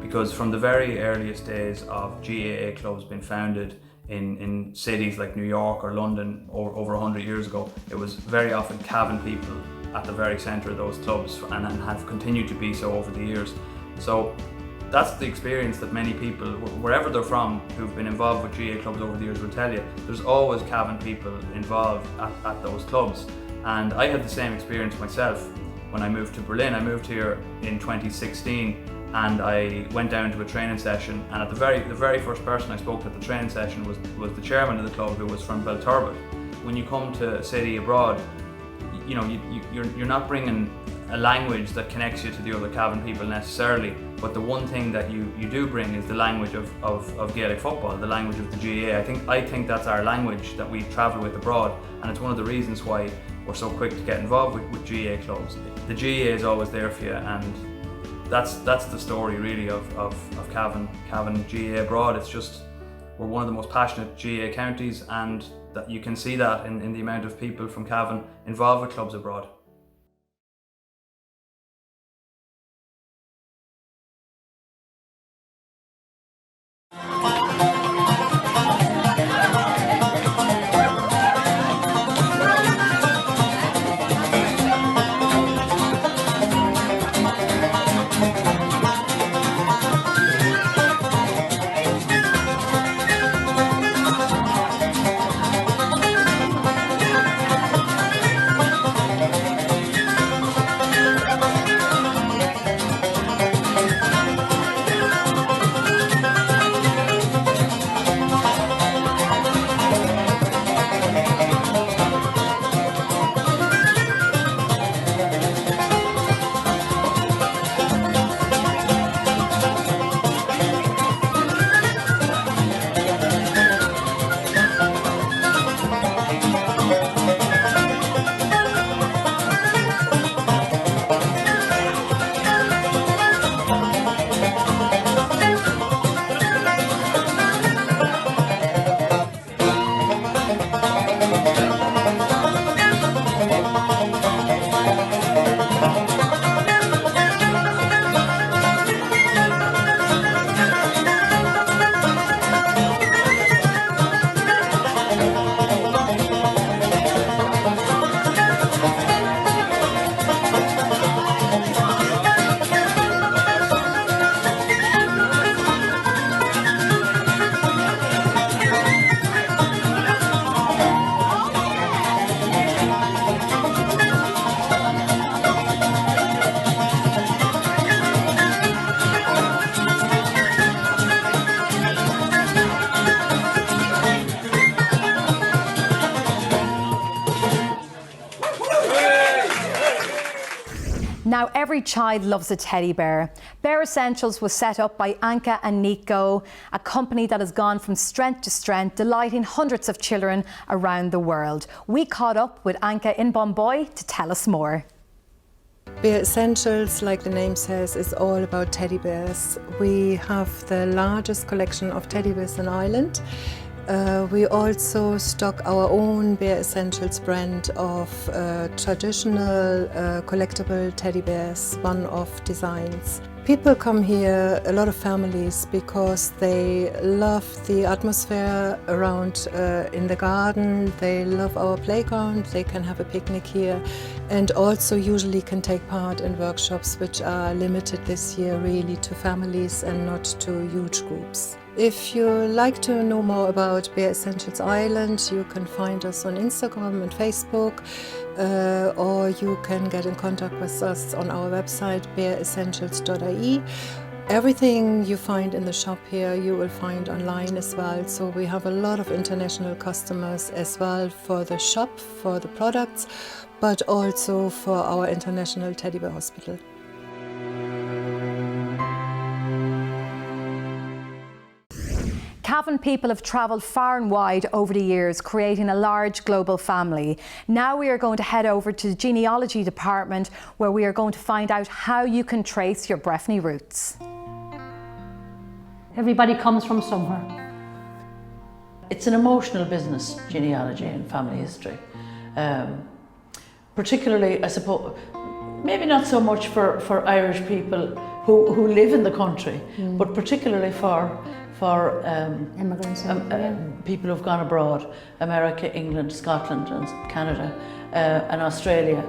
because from the very earliest days of GAA clubs being founded in cities like New York or London over 100 years ago, it was very often Cavan people at the very centre of those clubs, and have continued to be so over the years. So that's the experience that many people, wherever they're from, who've been involved with GAA clubs over the years will tell you. There's always Cavan people involved at those clubs. And I had the same experience myself when I moved to Berlin. I moved here in 2016, and I went down to a training session, and at the very first person I spoke to at the training session was the chairman of the club, who was from Belturbet. When you come to a city abroad, you know, you're not bringing a language that connects you to the other Cavan people necessarily, but the one thing that you do bring is the language of Gaelic football, the language of the GAA. I think that's our language that we travel with abroad, and it's one of the reasons why we're so quick to get involved with GAA clubs. The GAA is always there for you, and that's the story really of Cavan GAA abroad. It's just, we're one of the most passionate GAA counties, and that you can see that in the amount of people from Cavan involved with clubs abroad. Now, every child loves a teddy bear. Bear Essentials was set up by Anka and Nico, a company that has gone from strength to strength, delighting hundreds of children around the world. We caught up with Anka in Bomboy to tell us more. Bear Essentials, like the name says, is all about teddy bears. We have the largest collection of teddy bears in Ireland. We also stock our own Bear Essentials brand of traditional collectible teddy bears, one-off designs. People come here, a lot of families, because they love the atmosphere around in the garden. They love our playground. They can have a picnic here, and also usually can take part in workshops which are limited this year really to families and not to huge groups. If you like to know more about Bear Essentials Ireland, you can find us on Instagram and Facebook, or you can get in contact with us on our website, bearessentials.ie. Everything you find in the shop here, you will find online as well. So we have a lot of international customers as well for the shop, for the products, but also for our international teddy bear hospital. Cavan people have travelled far and wide over the years, creating a large global family. Now we are going to head over to the genealogy department, where we are going to find out how you can trace your Breffni roots. Everybody comes from somewhere. It's an emotional business, genealogy and family history. Particularly, I suppose, maybe not so much for Irish people who live in the country, but particularly for immigrants, people who've gone abroad, America, England, Scotland and Canada and Australia.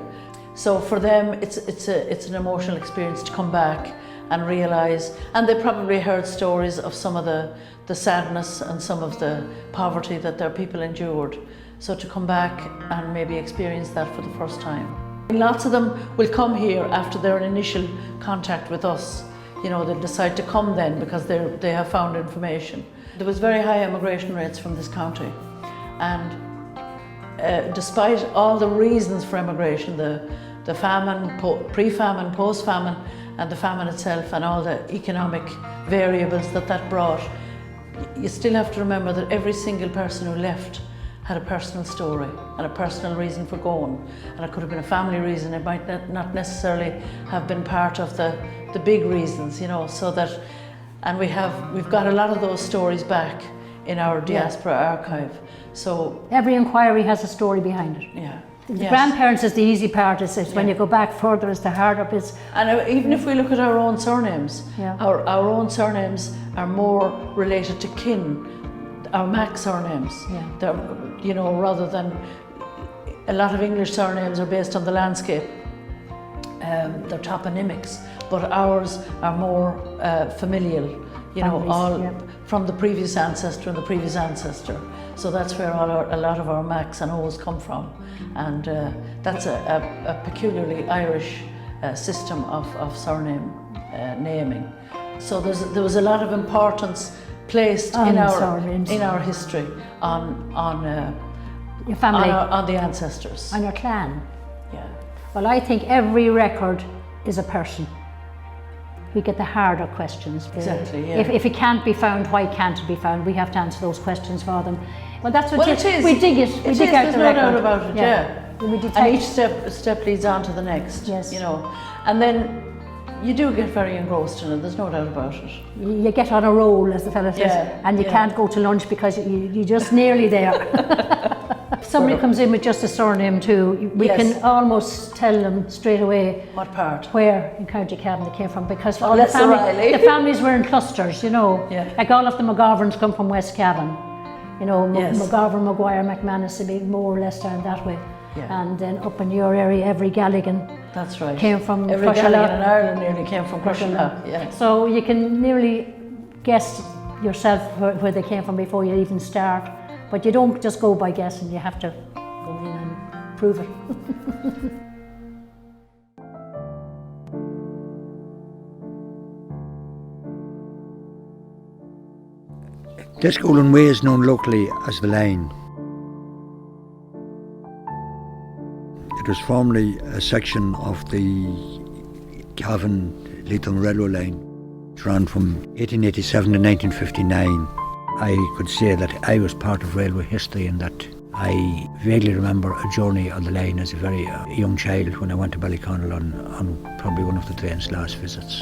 So for them it's an emotional experience to come back and realise, and they probably heard stories of some of the sadness and some of the poverty that their people endured. So to come back and maybe experience that for the first time. Lots of them will come here after their initial contact with us. You know, they'll decide to come then because they have found information. There was very high immigration rates from this county, and despite all the reasons for immigration, the famine, pre-famine, post-famine, and the famine itself, and all the economic variables that brought, you still have to remember that every single person who left had a personal story and a personal reason for going, and it could have been a family reason. It might not necessarily have been part of the big reasons, you know. So that, and we've got a lot of those stories back in our diaspora archive. So every inquiry has a story behind it. Yeah. The grandparents is the easy part. It's when you go back further, it's the harder bits. And even if we look at our own surnames, our own surnames are more related to kin. Our Mac surnames, they're, you know, rather than a lot of English surnames are based on the landscape. They're toponymics, but ours are more familial, you know, all from the previous ancestor and the previous ancestor. So that's where a lot of our Macs and O's come from, and that's a peculiarly Irish system of surname naming. So there was a lot of importance placed in our history on your family, on the ancestors, on your clan. Yeah. Well, I think every record is a person. We get the harder questions. Exactly. Yeah. If it can't be found, why can't it be found? We have to answer those questions for them. Well, that's what it is. We dig it. We dig out There's the no record. doubt about it. Yeah. And each step leads on to the next. Yes. You know, and then you do get very engrossed in it. There's no doubt about it. You get on a roll, as the fella says, and you can't go to lunch because you're just nearly there. If somebody comes in with just a surname too, we can almost tell them straight away what part, where in County Cavan they came from, because Oh, that's O'Reilly. the families were in clusters, you know. Yeah. Like all of the McGoverns come from West Cavan. You know, Yes. McGovern, Maguire, McManus, would be more or less down that way. Yeah. And then up in your area, every Galligan That's right. came from Every Galligan in Ireland nearly came from Crushala. Yeah. So you can nearly guess yourself where they came from before you even start. But you don't just go by guessing, you have to go in and prove it. This Golden Way is known locally as the Line. It was formerly a section of the Cavan Leitrim railway line. It ran from 1887 to 1959. I could say that I was part of railway history in that I vaguely remember a journey on the line as a very young child when I went to Ballyconnell on probably one of the train's last visits.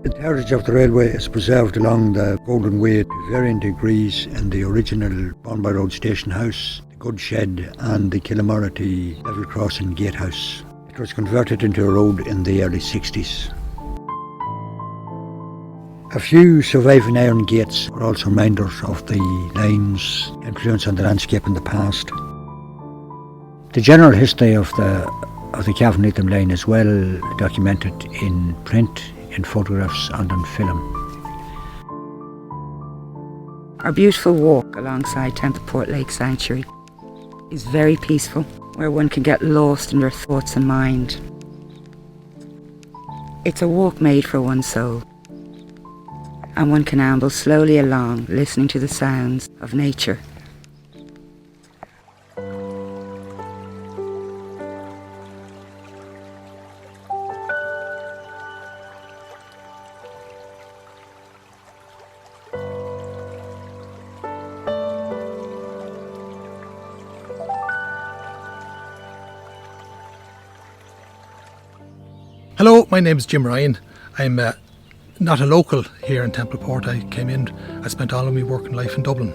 The heritage of the railway is preserved along the Golden Way to varying degrees in the original Bourne Road Station House, the Good Shed and the Killamority Level Crossing Gatehouse. It was converted into a road in the early 60s. A few surviving iron gates are also reminders of the line's influence on the landscape in the past. The general history of the Cavan Leitrim line is well documented in print, in photographs and on film. Our beautiful walk alongside Templeport Lake Sanctuary is very peaceful, where one can get lost in their thoughts and mind. It's a walk made for one's soul, and one can amble slowly along, listening to the sounds of nature. Hello, my name is Jim Ryan. I'm not a local here in Templeport. I came in, I spent all of my working life in Dublin.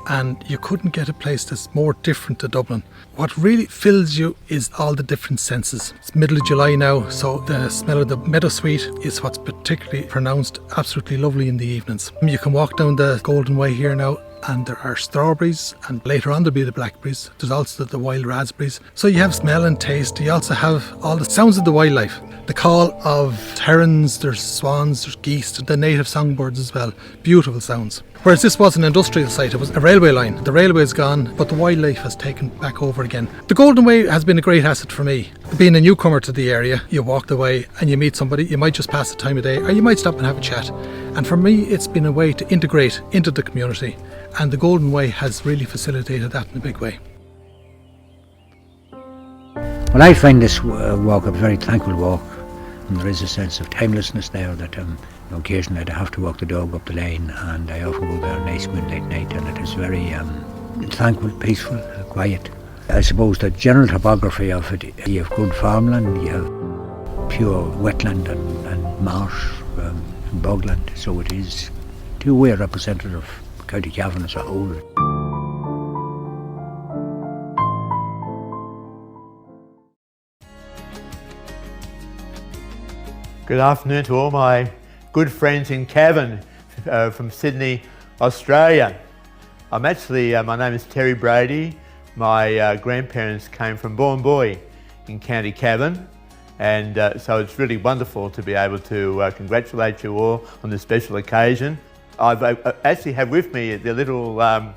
And you couldn't get a place that's more different to Dublin. What really fills you is all the different senses. It's middle of July now, so the smell of the meadowsweet is what's particularly pronounced, absolutely lovely in the evenings. You can walk down the Golden Way here now, and there are strawberries, and later on there'll be the blackberries. There's also the wild raspberries. So you have smell and taste. You also have all the sounds of the wildlife. The call of herons, there's swans, there's geese, the native songbirds as well. Beautiful sounds. Whereas this was an industrial site, it was a railway line. The railway is gone, but the wildlife has taken back over again. The Golden Way has been a great asset for me. Being a newcomer to the area, you walk the way and you meet somebody, you might just pass the time of day, or you might stop and have a chat. And for me, it's been a way to integrate into the community. And the Golden Way has really facilitated that in a big way. Well, I find this walk a very tranquil walk, and there is a sense of timelessness there that occasionally I have to walk the dog up the lane, and I often go there a nice moonlight night, and it is very tranquil, peaceful, quiet. I suppose the general topography of it, you have good farmland, you have pure wetland and marsh and bogland, so it is two-way representative of County Cavan as a whole. Good afternoon to all my good friends in Cavan from Sydney, Australia. My name is Terry Brady. My grandparents came from Bourne in County Cavan, and so it's really wonderful to be able to congratulate you all on this special occasion. I actually have with me the little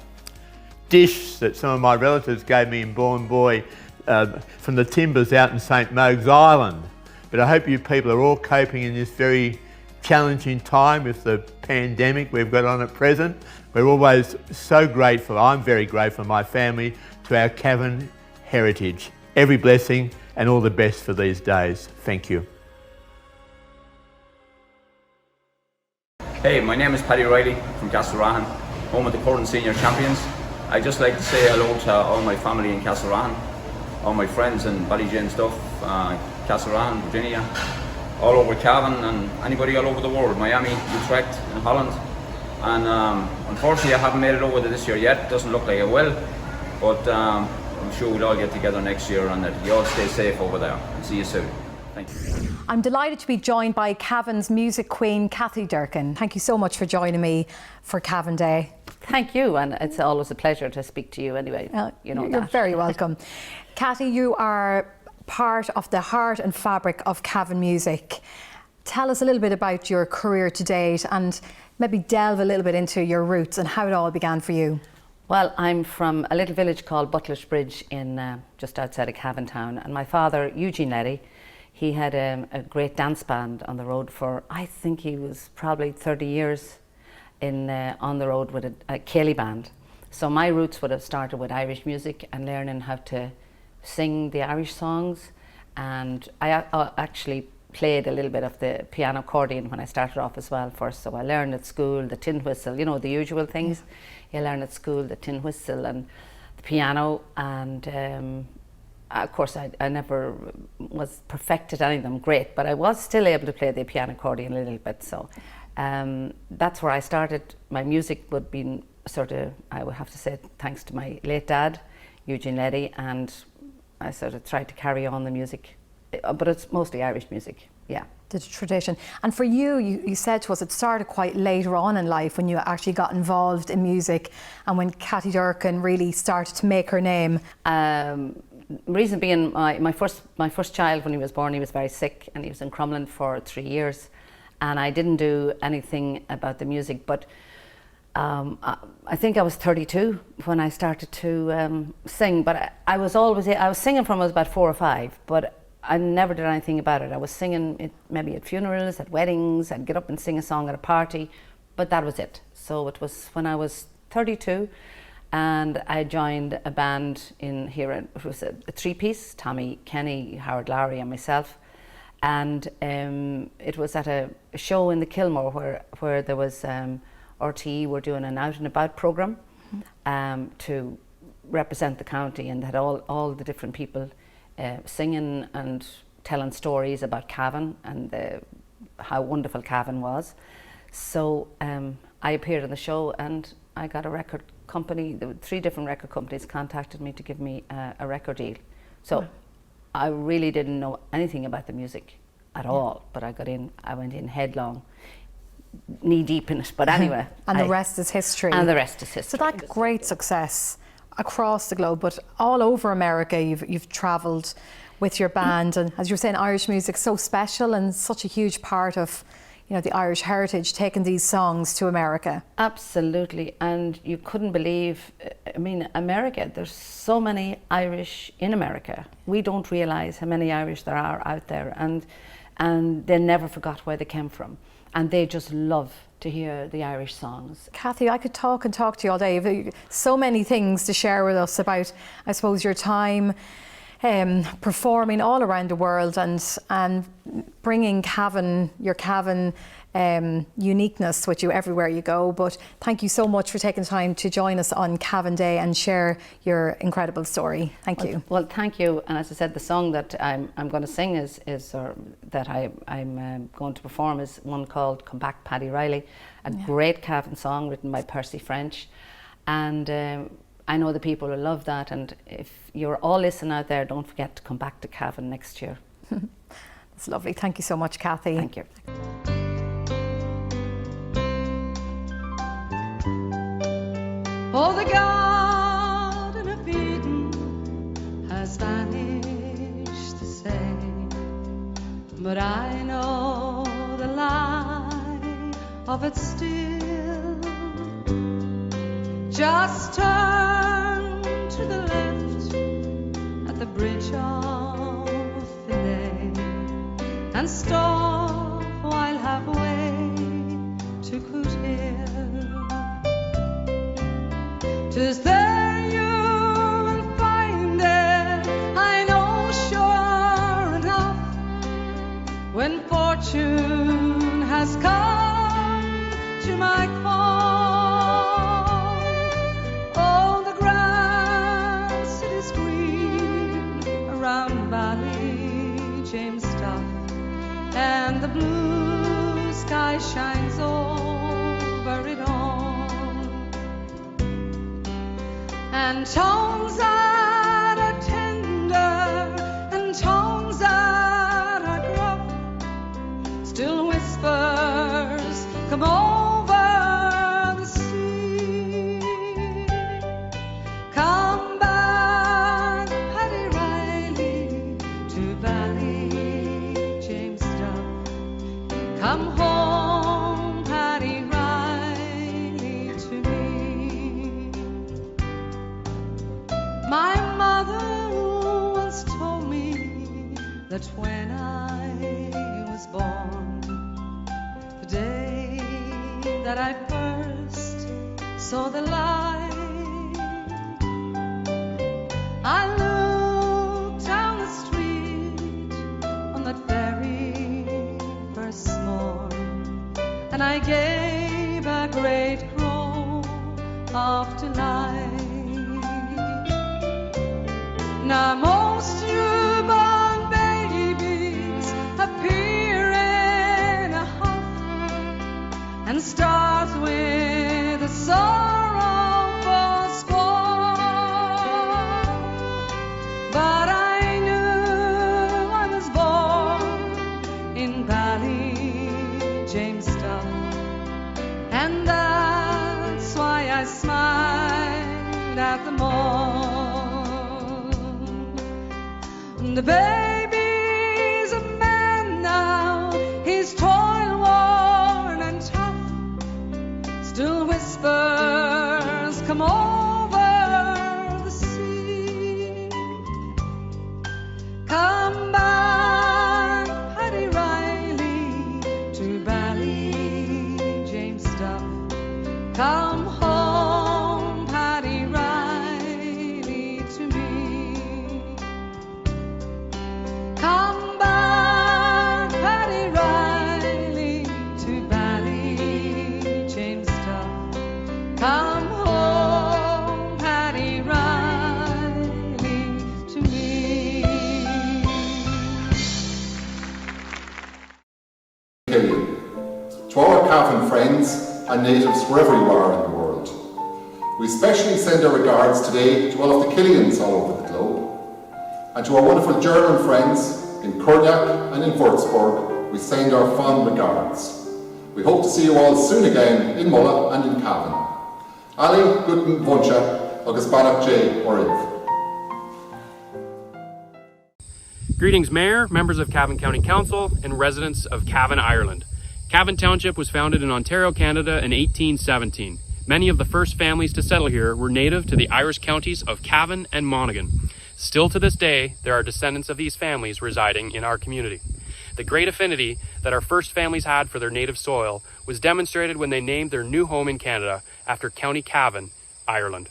dish that some of my relatives gave me in Bourne from the timbers out in St Mogues Island. But I hope you people are all coping in this very challenging time with the pandemic we've got on at present. We're always so grateful, I'm very grateful, my family, to our Cavan heritage. Every blessing and all the best for these days. Thank you. Hey, my name is Paddy Riley from Castlerahan, home of the current senior champions. I'd just like to say hello to all my family in Castlerahan, all my friends in Ballyjane and stuff, Castlerahan, Virginia, all over Cavan, and anybody all over the world, Miami, Utrecht and Holland. And unfortunately I haven't made it over this year yet, doesn't look like I will, but I'm sure we'll all get together next year, and that you all stay safe over there. See you soon. Thank you. I'm delighted to be joined by Cavan's music queen, Cathy Durkin. Thank you so much for joining me for Cavan Day. Thank you, and it's always a pleasure to speak to you anyway. You're very welcome. Cathy, you are part of the heart and fabric of Cavan music. Tell us a little bit about your career to date, and maybe delve a little bit into your roots and how it all began for you. Well, I'm from a little village called Butlish Bridge in just outside of Cavan town, and my father, Eugene Leddy, he had a great dance band on the road for, I think he was probably 30 years on the road with a Cayley band. So my roots would have started with Irish music and learning how to sing the Irish songs, and I actually played a little bit of the piano accordion when I started off as well first. So I learned at school the tin whistle, you know, the usual things. You learn at school the tin whistle and the piano, and of course I never was perfect at any of them great, but I was still able to play the piano accordion a little bit. So that's where I started. My music would be sort of, I would have to say, thanks to my late dad, Eugene Leddy, and I sort of tried to carry on the music, but it's mostly Irish music, yeah. The tradition. And for you, you said to us it started quite later on in life when you actually got involved in music and when Cathy Durkin really started to make her name. Reason being, my first child, when he was born, he was very sick and he was in Crumlin for 3 years, and I didn't do anything about the music, but I think I was 32 when I started to sing, but I was singing from I was about 4 or 5, but I never did anything about it. I was singing it maybe at funerals, at weddings. I'd get up and sing a song at a party, but that was it. So it was when I was 32, and I joined a band in here. It was a 3-piece: Tommy Kenny, Howard Lowry, and myself. And it was at a show in the Kilmore where there was RTE were doing an out and about program to represent the county, and had all the different people singing and telling stories about Cavan and how wonderful Cavan was. So I appeared on the show, and I got a record company. There were 3 different record companies contacted me to give me a record deal. So I really didn't know anything about the music at all, but I went in headlong, knee deep in it. But anyway. And the rest is history. And the rest is history. So that great success across the globe, but all over America, you've travelled with your band, and as you're saying, Irish music so special and such a huge part of, you know, the Irish heritage, taking these songs to America. Absolutely, and you couldn't believe, I mean, America, there's so many Irish in America. We don't realise how many Irish there are out there, and they never forgot where they came from, and they just love to hear the Irish songs. Cathy, I could talk and talk to you all day. You've so many things to share with us about, I suppose, your time performing all around the world and bringing Cavan, your Cavan uniqueness with you everywhere you go. But thank you so much for taking time to join us on Cavan Day and share your incredible story. Thank you. Well, thank you. And as I said, the song that I'm going to sing that I'm going to perform is one called "Come Back, Paddy Riley," a great Cavan song written by Percy French, and I know the people will love that. And if you're all listening out there, don't forget to come back to Cavan next year. That's lovely. Thank you so much, Cathy. Thank you. Oh, the Garden of Eden has vanished, they say, but I know the lie of it still. Just turn to the left at the bridge of Finney and stop while halfway to Coot Hill. 'Tis there you will find it, I know sure enough, when fortune has come to my call. Oh, the grass it is green around Valley James Stuff, and the blue sky shines over it all. And tongues that are tender and tongues that are gruff, still whispers come over the sea. Come back, Paddy Riley, to Valley James Stuff. Come home, Paddy Riley, to me. My mother once told me that when I was born, the day that I first saw the light, I looked down the street on that very I gave a great groan of delight. Now most newborn babies appear in a huff and start with a sorrowful squall. But I knew I was born in Valley Jamestown, and that's why I smiled at the morn. The baby's a man now, he's toil-worn and tough, still whispers come over the sea. Come back, Paddy Riley, to Bally Jamestown. Come home, Paddy Riley, to me. Come back, Paddy Riley, to Bally Jamestown. Come home, Paddy Riley, to me. To our Cavan friends and natives wherever you are in the world, we especially send our regards today to all of the Killians all over the globe, and to our wonderful German friends in Kurdiak and in Würzburg, we send our fond regards. We hope to see you all soon again in Mulla and in Cavan. Ali Guten Wunsch agus Banach J. Oriv. Greetings, Mayor, members of Cavan County Council, and residents of Cavan, Ireland. Cavan Township was founded in Ontario, Canada in 1817. Many of the first families to settle here were native to the Irish counties of Cavan and Monaghan. Still to this day, there are descendants of these families residing in our community. The great affinity that our first families had for their native soil was demonstrated when they named their new home in Canada after County Cavan, Ireland.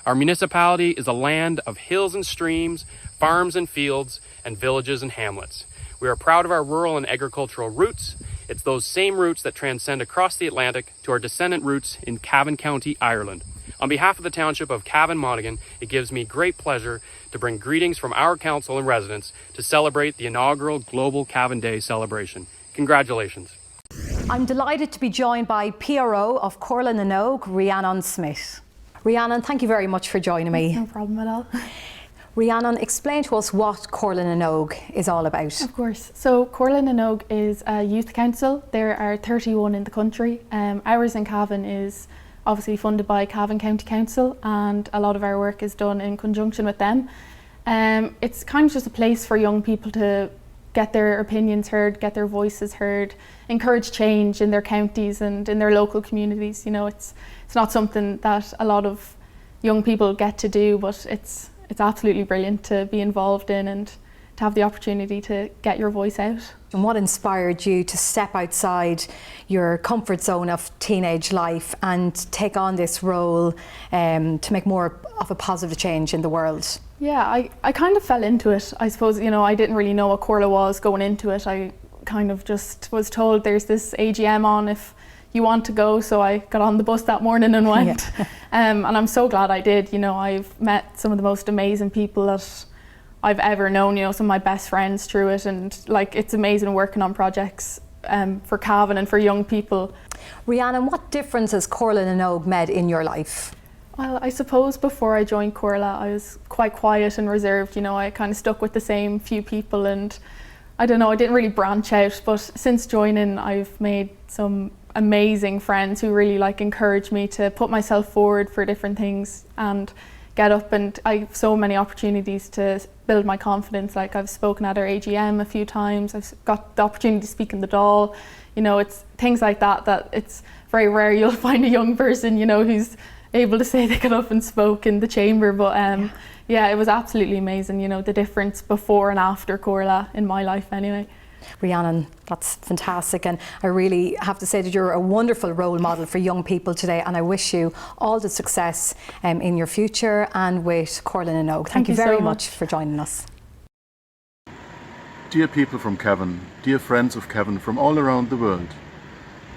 Our municipality is a land of hills and streams, farms and fields, and villages and hamlets. We are proud of our rural and agricultural roots. It's those same roots that transcend across the Atlantic to our descendant roots in Cavan County, Ireland. On behalf of the Township of Cavan Monaghan, it gives me great pleasure to bring greetings from our council and residents to celebrate the inaugural Global Cavan Day celebration. Congratulations. I'm delighted to be joined by PRO of Corlin and Oak, Rhiannon Smith. Rhiannon, thank you very much for joining me. No problem at all. Rhiannon, explain to us what Corlin and Oak is all about. Of course. So Corlin and Oak is a youth council. There are 31 in the country. Ours in Cavan is obviously funded by Cavan County Council, and a lot of our work is done in conjunction with them. It's kind of just a place for young people to get their opinions heard, get their voices heard, encourage change in their counties and in their local communities. You know, it's not something that a lot of young people get to do, but it's absolutely brilliant to be involved in and to have the opportunity to get your voice out. And what inspired you to step outside your comfort zone of teenage life and take on this role to make more of a positive change in the world? Yeah, I kind of fell into it. I suppose, you know, I didn't really know what Corla was going into it. I kind of just was told there's this AGM on if you want to go, so I got on the bus that morning and went. Yeah. And I'm so glad I did. You know, I've met some of the most amazing people that I've ever known, you know, some of my best friends through it, and like it's amazing working on projects for Cavan and for young people. Rhiannon, what difference has Corlin and Oak made in your life? Well, I suppose before I joined Corla I was quite quiet and reserved, you know, I kind of stuck with the same few people and I don't know, I didn't really branch out, but since joining I've made some amazing friends who really like encourage me to put myself forward for different things and get up, and I have so many opportunities to build my confidence. Like I've spoken at our AGM a few times, I've got the opportunity to speak in the Dáil, you know, it's things like that it's very rare you'll find a young person, you know, who's able to say they got up and spoke in the chamber, but yeah, it was absolutely amazing, you know, the difference before and after Corla in my life anyway. Rhiannon, that's fantastic, and I really have to say that you're a wonderful role model for young people today, and I wish you all the success in your future and with Corlin and Oak. Thank you very so much for joining us. Dear people from Cavan, dear friends of Cavan from all around the world,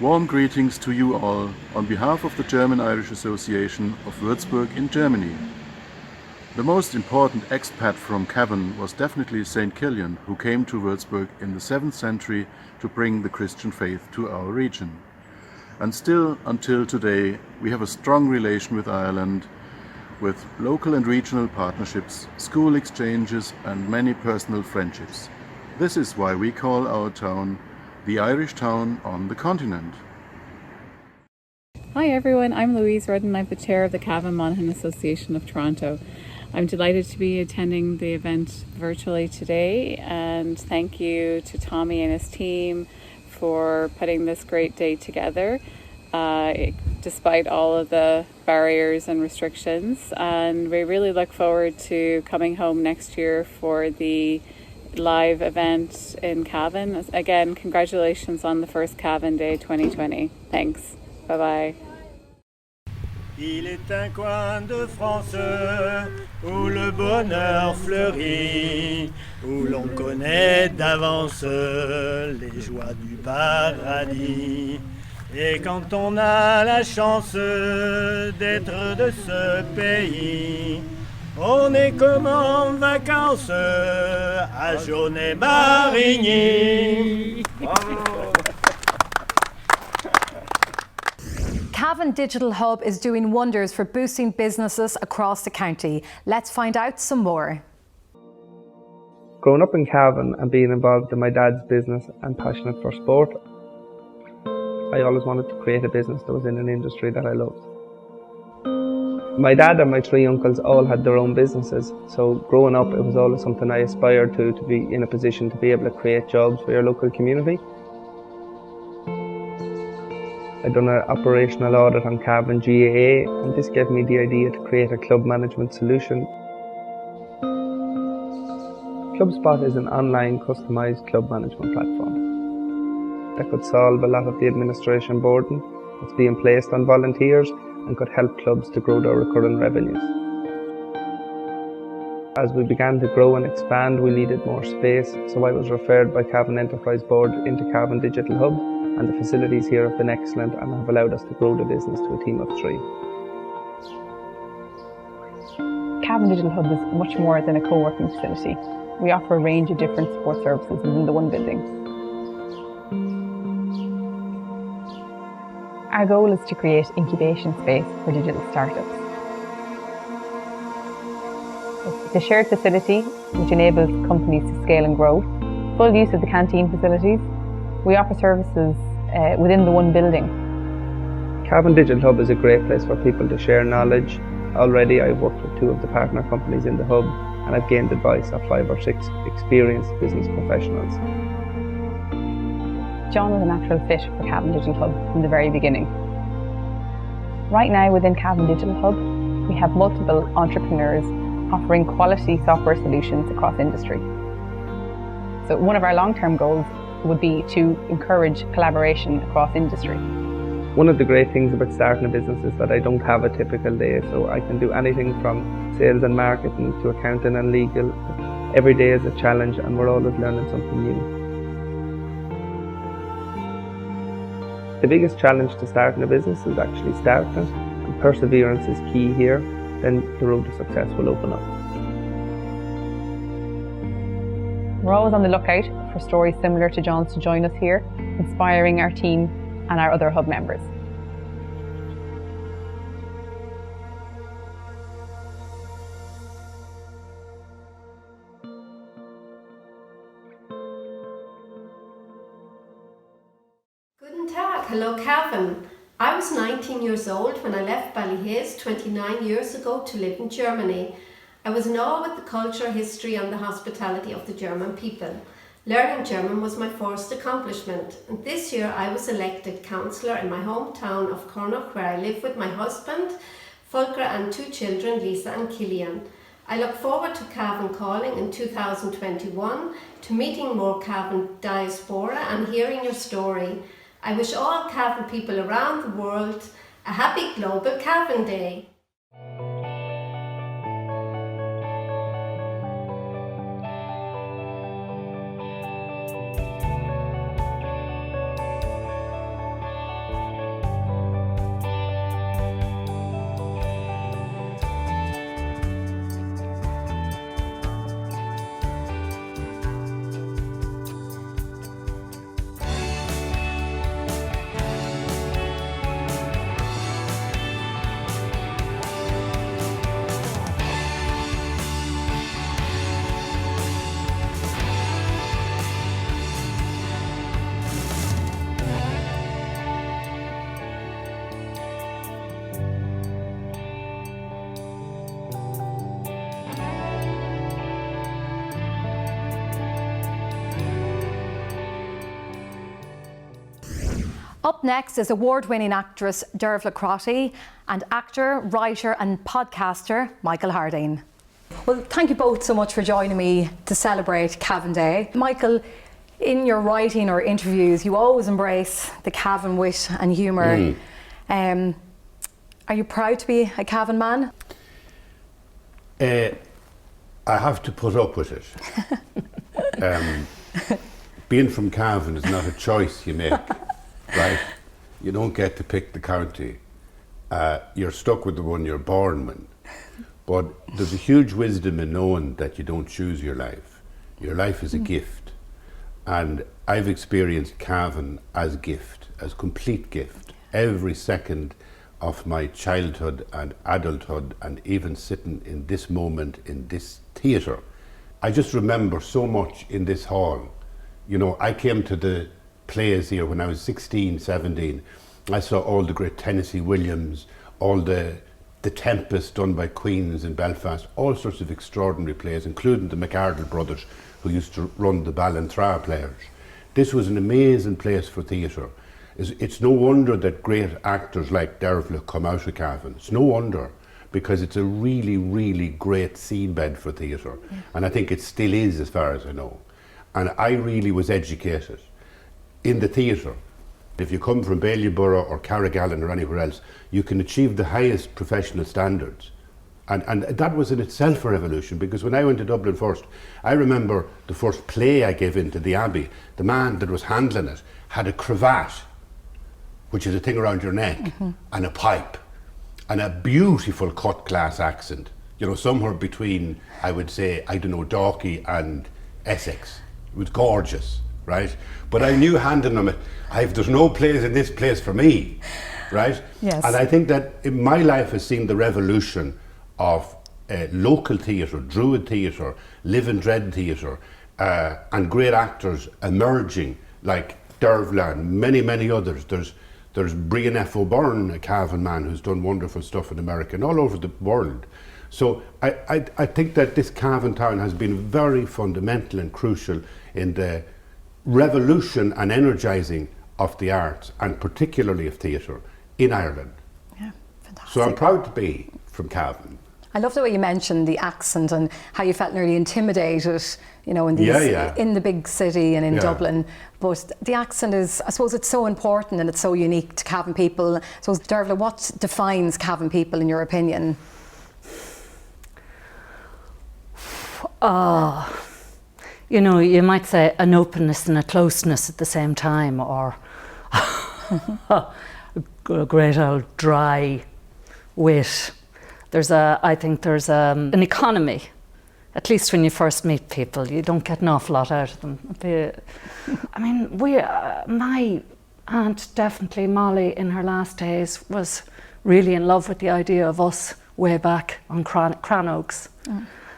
Warm greetings to you all on behalf of the German-Irish Association of Würzburg in Germany. The most important expat from Cavan was definitely St. Kilian, who came to Würzburg in the 7th century to bring the Christian faith to our region. And still, until today, we have a strong relation with Ireland, with local and regional partnerships, school exchanges and many personal friendships. This is why we call our town the Irish town on the continent. Hi everyone, I'm Louise Rudden. I'm the chair of the Cavan Monaghan Association of Toronto. I'm delighted to be attending the event virtually today, and thank you to Tommy and his team for putting this great day together, despite all of the barriers and restrictions. And we really look forward to coming home next year for the live event in Cavan. Again, congratulations on the first Cavan Day 2020. Thanks. Bye-bye. Il est un coin de France où le bonheur fleurit, où l'on connaît d'avance les joies du paradis. Et quand on a la chance d'être de ce pays, on est comme en vacances à Jaunet-Marigny. Bravo! Cavan Digital Hub is doing wonders for boosting businesses across the county. Let's find out some more. Growing up in Cavan and being involved in my dad's business and passionate for sport, I always wanted to create a business that was in an industry that I loved. My dad and my three uncles all had their own businesses, so growing up it was always something I aspired to be in a position to be able to create jobs for your local community. I'd done an operational audit on Cavan GAA, and this gave me the idea to create a club management solution. ClubSpot is an online customised club management platform that could solve a lot of the administration burden that's being placed on volunteers and could help clubs to grow their recurring revenues. As we began to grow and expand, we needed more space, so I was referred by Cavan Enterprise Board into Cavan Digital Hub, and the facilities here have been excellent and have allowed us to grow the business to a team of 3. Cavan Digital Hub is much more than a co-working facility. We offer a range of different support services within the one building. Our goal is to create incubation space for digital startups. It's a shared facility which enables companies to scale and grow. Full use of the canteen facilities. We offer services within the one building. Cavan Digital Hub is a great place for people to share knowledge. Already I've worked with 2 of the partner companies in the hub, and I've gained advice of 5 or 6 experienced business professionals. John was a natural fit for Cavan Digital Hub from the very beginning. Right now within Cavan Digital Hub, we have multiple entrepreneurs offering quality software solutions across industry. So one of our long-term goals would be to encourage collaboration across industry. One of the great things about starting a business is that I don't have a typical day, so I can do anything from sales and marketing to accounting and legal. Every day is a challenge and we're always learning something new. The biggest challenge to starting a business is actually starting it, and perseverance is key here, then the road to success will open up. We're always on the lookout for stories similar to John's to join us here, inspiring our team and our other hub members. Guten Tag, hello Cavan. I was 19 years old when I left Ballyhaise 29 years ago to live in Germany. I was in awe with the culture, history and the hospitality of the German people. Learning German was my first accomplishment, and this year I was elected councillor in my hometown of Cornock, where I live with my husband, Volker, and 2 children, Lisa and Killian. I look forward to Cavan Calling in 2021, to meeting more Cavan diaspora and hearing your story. I wish all Cavan people around the world a happy Global Cavan Day. Up next is award-winning actress Dervla Crotty and actor, writer and podcaster Michael Harding. Well, thank you both so much for joining me to celebrate Cavan Day. Michael, in your writing or interviews, you always embrace the Cavan wit and humour. Are you proud to be a Cavan man? I have to put up with it. Being from Cavan is not a choice you make, right? You don't get to pick the county. You're stuck with the one you're born with. But there's a huge wisdom in knowing that you don't choose your life. Your life is a gift. And I've experienced Cavan as gift, as complete gift. Every second of my childhood and adulthood, and even sitting in this moment in this theatre. I just remember so much in this hall. You know, I came to the plays here when I was 16, 17. I saw all the great Tennessee Williams, all the Tempest done by Queens in Belfast, all sorts of extraordinary plays, including the McArdle brothers, who used to run the Ballantrae players. This was an amazing place for theatre. It's no wonder that great actors like Dervla come out of Cavan. It's no wonder, because it's a really, really great scene bed for theatre. Yeah. And I think it still is, as far as I know. And I really was educated in the theatre. If you come from Ballyburgh or Carrigallen or anywhere else, you can achieve the highest professional standards. And that was in itself a revolution, because when I went to Dublin first, I remember the first play I gave into the Abbey, the man that was handling it had a cravat, which is a thing around your neck, and a pipe, and a beautiful cut glass accent. You know, somewhere between, I would say, I don't know, Dalkey and Essex. It was gorgeous, right? But I knew handing him it, there's no place in this place for me, right? Yes. And I think that in my life has seen the revolution of local theatre, Druid theatre, live and dread theatre, and great actors emerging like Dervla and many, many others. There's Brian F. O'Byrne, a Cavan man who's done wonderful stuff in America and all over the world. So I think that this Cavan town has been very fundamental and crucial in the revolution and energising of the arts, and particularly of theatre in Ireland. Yeah, fantastic. So I'm proud to be from Cavan. I love the way you mentioned the accent and how you felt nearly intimidated, you know, in these, in the big city and in Dublin. But the accent is, I suppose it's so important and it's so unique to Cavan people. So Dervla, what defines Cavan people in your opinion? You know, you might say an openness and a closeness at the same time, or a great old dry wit. I think there's an economy, at least when you first meet people. You don't get an awful lot out of them. I mean, my aunt, definitely Molly, in her last days, was really in love with the idea of us way back on Cranoaks.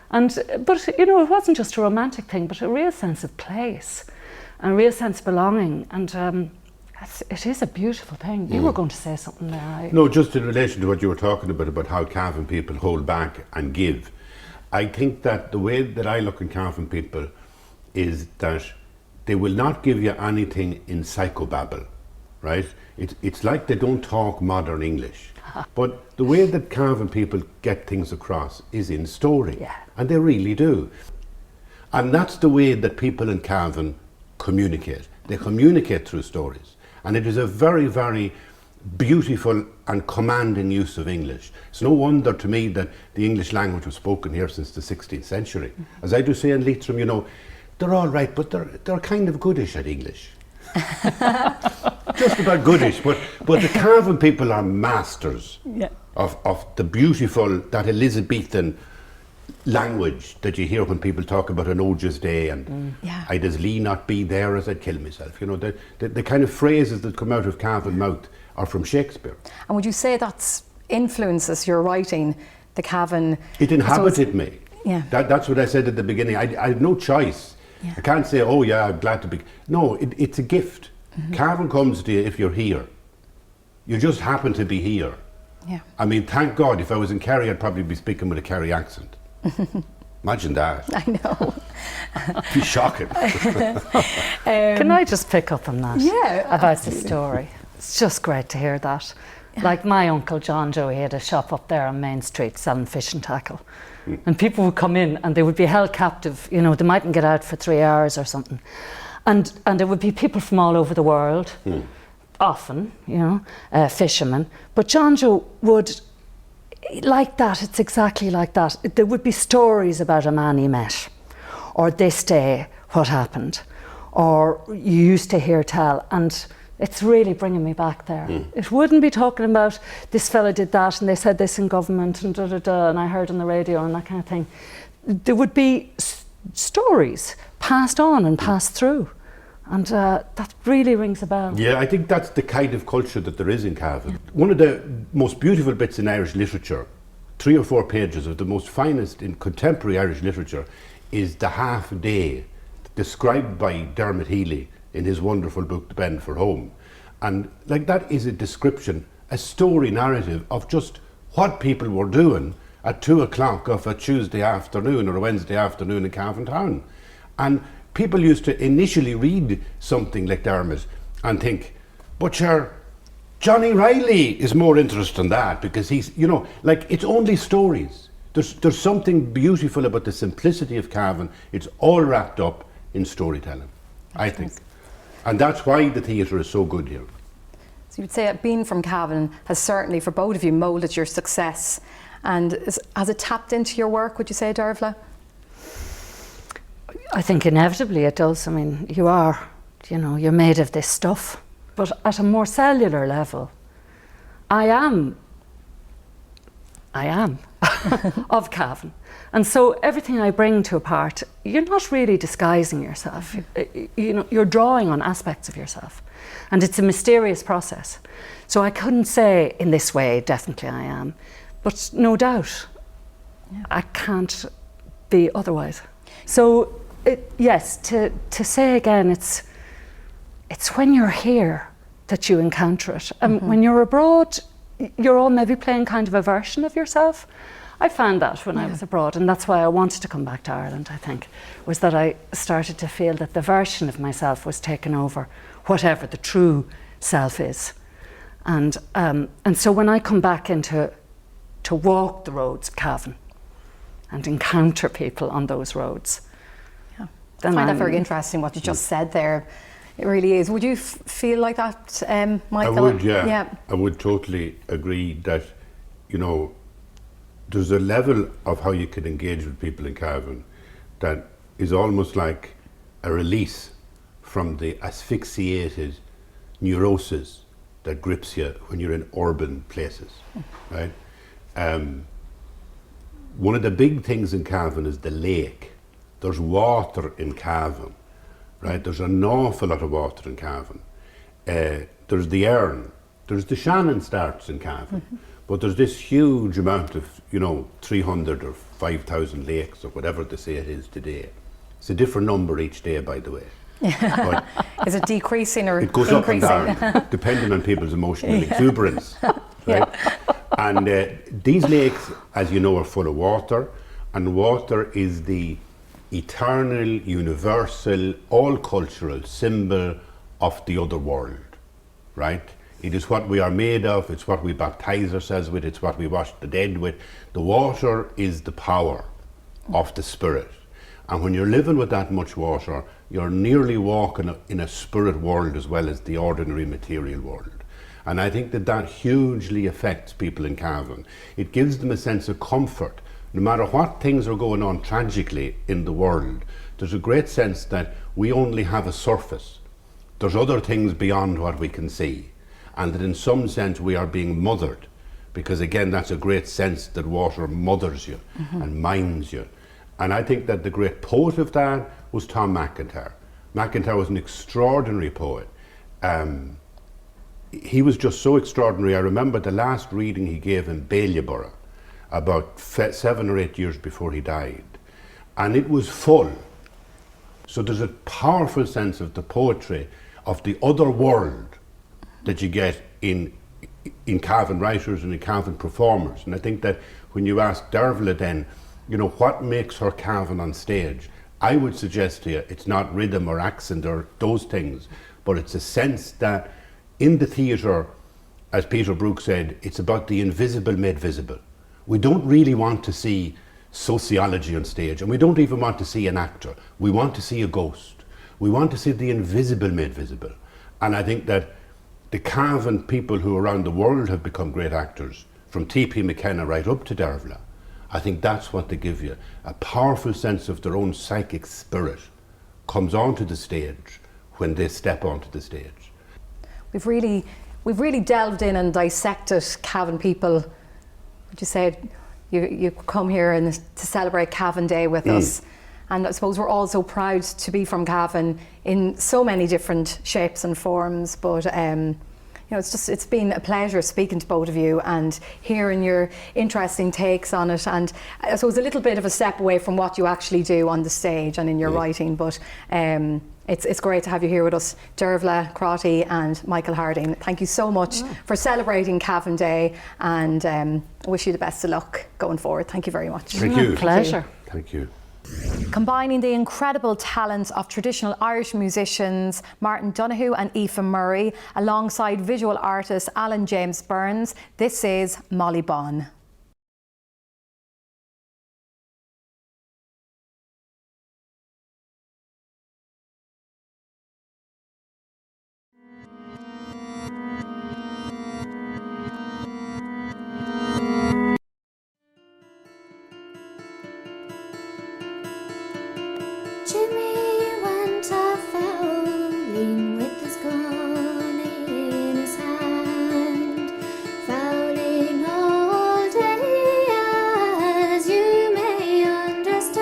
But you know, it wasn't just a romantic thing, but a real sense of place, and a real sense of belonging, and it is a beautiful thing. You were going to say something there. No, just in relation to what you were talking about how Cavan people hold back and give. I think that the way that I look at Cavan people is that they will not give you anything in psychobabble, right? It's like they don't talk modern English. But the way that Cavan people get things across is in story, and they really do. And that's the way that people in Cavan communicate. They communicate through stories. And it is a very, very beautiful and commanding use of English. It's no wonder to me that the English language was spoken here since the 16th century. As I do say in Leitrim, you know, they're all right, but they're kind of goodish at English. Just about goodish, but the Cavan people are masters of the beautiful, that Elizabethan language that you hear when people talk about an Oge's Day and I does Lee not be there as I'd kill myself. You know, the kind of phrases that come out of Cavan mouth are from Shakespeare. And would you say that influences your writing, the Cavan? It inhabited me. Yeah. That's what I said at the beginning. I had no choice. I can't say, oh yeah, I'm glad to be. No, it's a gift. Cavan comes to you if you're here. You just happen to be here. Yeah. I mean, thank God, if I was in Kerry, I'd probably be speaking with a Kerry accent. Imagine that. I know. It'd be shocking. Can I just pick up on that? Yeah, about the story? It's just great to hear that. Like my uncle John Joe, he had a shop up there on Main Street selling fishing tackle. And people would come in and they would be held captive, you know, they mightn't get out for 3 hours or something. And there would be people from all over the world, often, you know, fishermen. But John Joe would, like that, it's exactly like that. There would be stories about a man he met, or this day, what happened, or you used to hear tell, and it's really bringing me back there. It wouldn't be talking about this fella did that and they said this in government and and I heard on the radio and that kind of thing. There would be stories passed on and passed through, and that really rings a bell. Yeah, I think that's the kind of culture that there is in Cavan. One of the most beautiful bits in Irish literature, 3 or 4 pages of the most finest in contemporary Irish literature, is the half day described by Dermot Healy in his wonderful book, The Bend for Home. And like that is a description, a story narrative of just what people were doing at 2 o'clock of a Tuesday afternoon or a Wednesday afternoon in Cavan Town. And people used to initially read something like Dermot and think, but sure, Johnny Riley is more interested in that because he's, you know, like it's only stories. There's something beautiful about the simplicity of Cavan. It's all wrapped up in storytelling, I think. And that's why the theatre is so good here. So you'd say being from Cavan has certainly, for both of you, moulded your success. And has it tapped into your work, would you say, Dervla? I think inevitably it does. I mean, you are, you know, you're made of this stuff. But at a more cellular level, I am of Cavan. And so everything I bring to a part, you're not really disguising yourself. You know, you're drawing on aspects of yourself. And it's a mysterious process. So I couldn't say in this way, definitely I am. But no doubt, I can't be otherwise. So yes, to say again, it's when you're here that you encounter it. And when you're abroad, you're all maybe playing kind of a version of yourself. I found that when I was abroad, and that's why I wanted to come back to Ireland, I think, was that I started to feel that the version of myself was taking over whatever the true self is. And so when I come back into to walk the roads of Cavan and encounter people on those roads. I find that very interesting what you just said there. It really is. Would you feel like that, Michael? I would, yeah. I would totally agree that, you know, there's a level of how you can engage with people in Cavan that is almost like a release from the asphyxiated neurosis that grips you when you're in urban places, right? One of the big things in Cavan is the lake. There's water in Cavan, right? There's an awful lot of water in Cavan. There's the Erne. There's the Shannon starts in Cavan. But there's this huge amount of, you know, 300 or 5,000 lakes or whatever they say it is today. It's a different number each day, by the way. But is it decreasing or it goes increasing? Up and down, depending on people's emotional exuberance. Right? And these lakes, as you know, are full of water, and water is the eternal, universal, all-cultural symbol of the other world, right? It is what we are made of, it's what we baptize ourselves with, it's what we wash the dead with. The water is the power of the spirit. And when you're living with that much water, you're nearly walking in a spirit world as well as the ordinary material world. And I think that that hugely affects people in Cavan. It gives them a sense of comfort. No matter what things are going on tragically in the world, there's a great sense that we only have a surface. There's other things beyond what we can see. And that in some sense we are being mothered, because again that's a great sense that water mothers you and minds you. And I think that the great poet of that was Tom McIntyre. McIntyre was an extraordinary poet. He was just so extraordinary. I remember the last reading he gave in Ballyburgh about 7 or 8 years before he died, and it was full. So there's a powerful sense of the poetry of the other world that you get in Cavan writers and in Cavan performers. And I think that when you ask Dervla then, you know, what makes her Cavan on stage, I would suggest to you it's not rhythm or accent or those things, but it's a sense that in the theatre, as Peter Brook said, it's about the invisible made visible. We don't really want to see sociology on stage, and we don't even want to see an actor. We want to see a ghost. We want to see the invisible made visible. And I think that the Cavan people who around the world have become great actors, from T.P. McKenna right up to Dervla, I think that's what they give you. A powerful sense of their own psychic spirit comes onto the stage when they step onto the stage. We've really delved in and dissected Cavan people. Would you say you come here and to celebrate Cavan Day with us? And I suppose we're all so proud to be from Cavan in so many different shapes and forms. But you know, it's been a pleasure speaking to both of you and hearing your interesting takes on it. And I suppose a little bit of a step away from what you actually do on the stage and in your writing. But it's great to have you here with us, Dervla Crotty and Michael Harding. Thank you so much for celebrating Cavan Day, and I wish you the best of luck going forward. Thank you very much. Thank you. Pleasure. Thank you. Combining the incredible talents of traditional Irish musicians Martin Donoghue and Aoife Murray alongside visual artist Alan James Burns, this is Molly Bon. Jimmy went a-fowling with his gun in his hand, fowling all day, as you may understand.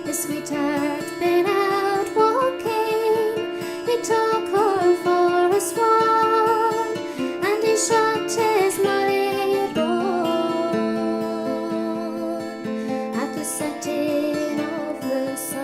His sweetheart been out walking, he took her for a swan, and he shot his Molly Bon at the setting of the sun.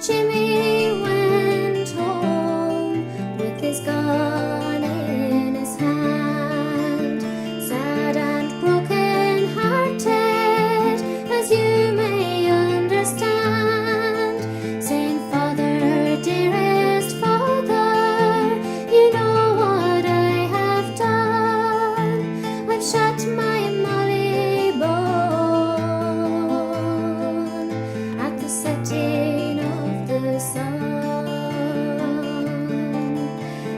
Jimmy went home with his gun in his hand, sad and broken hearted, as you may understand, saying, "Father, dearest father, you know what I have done. I've shot my Molly Bon at the setting of the sun."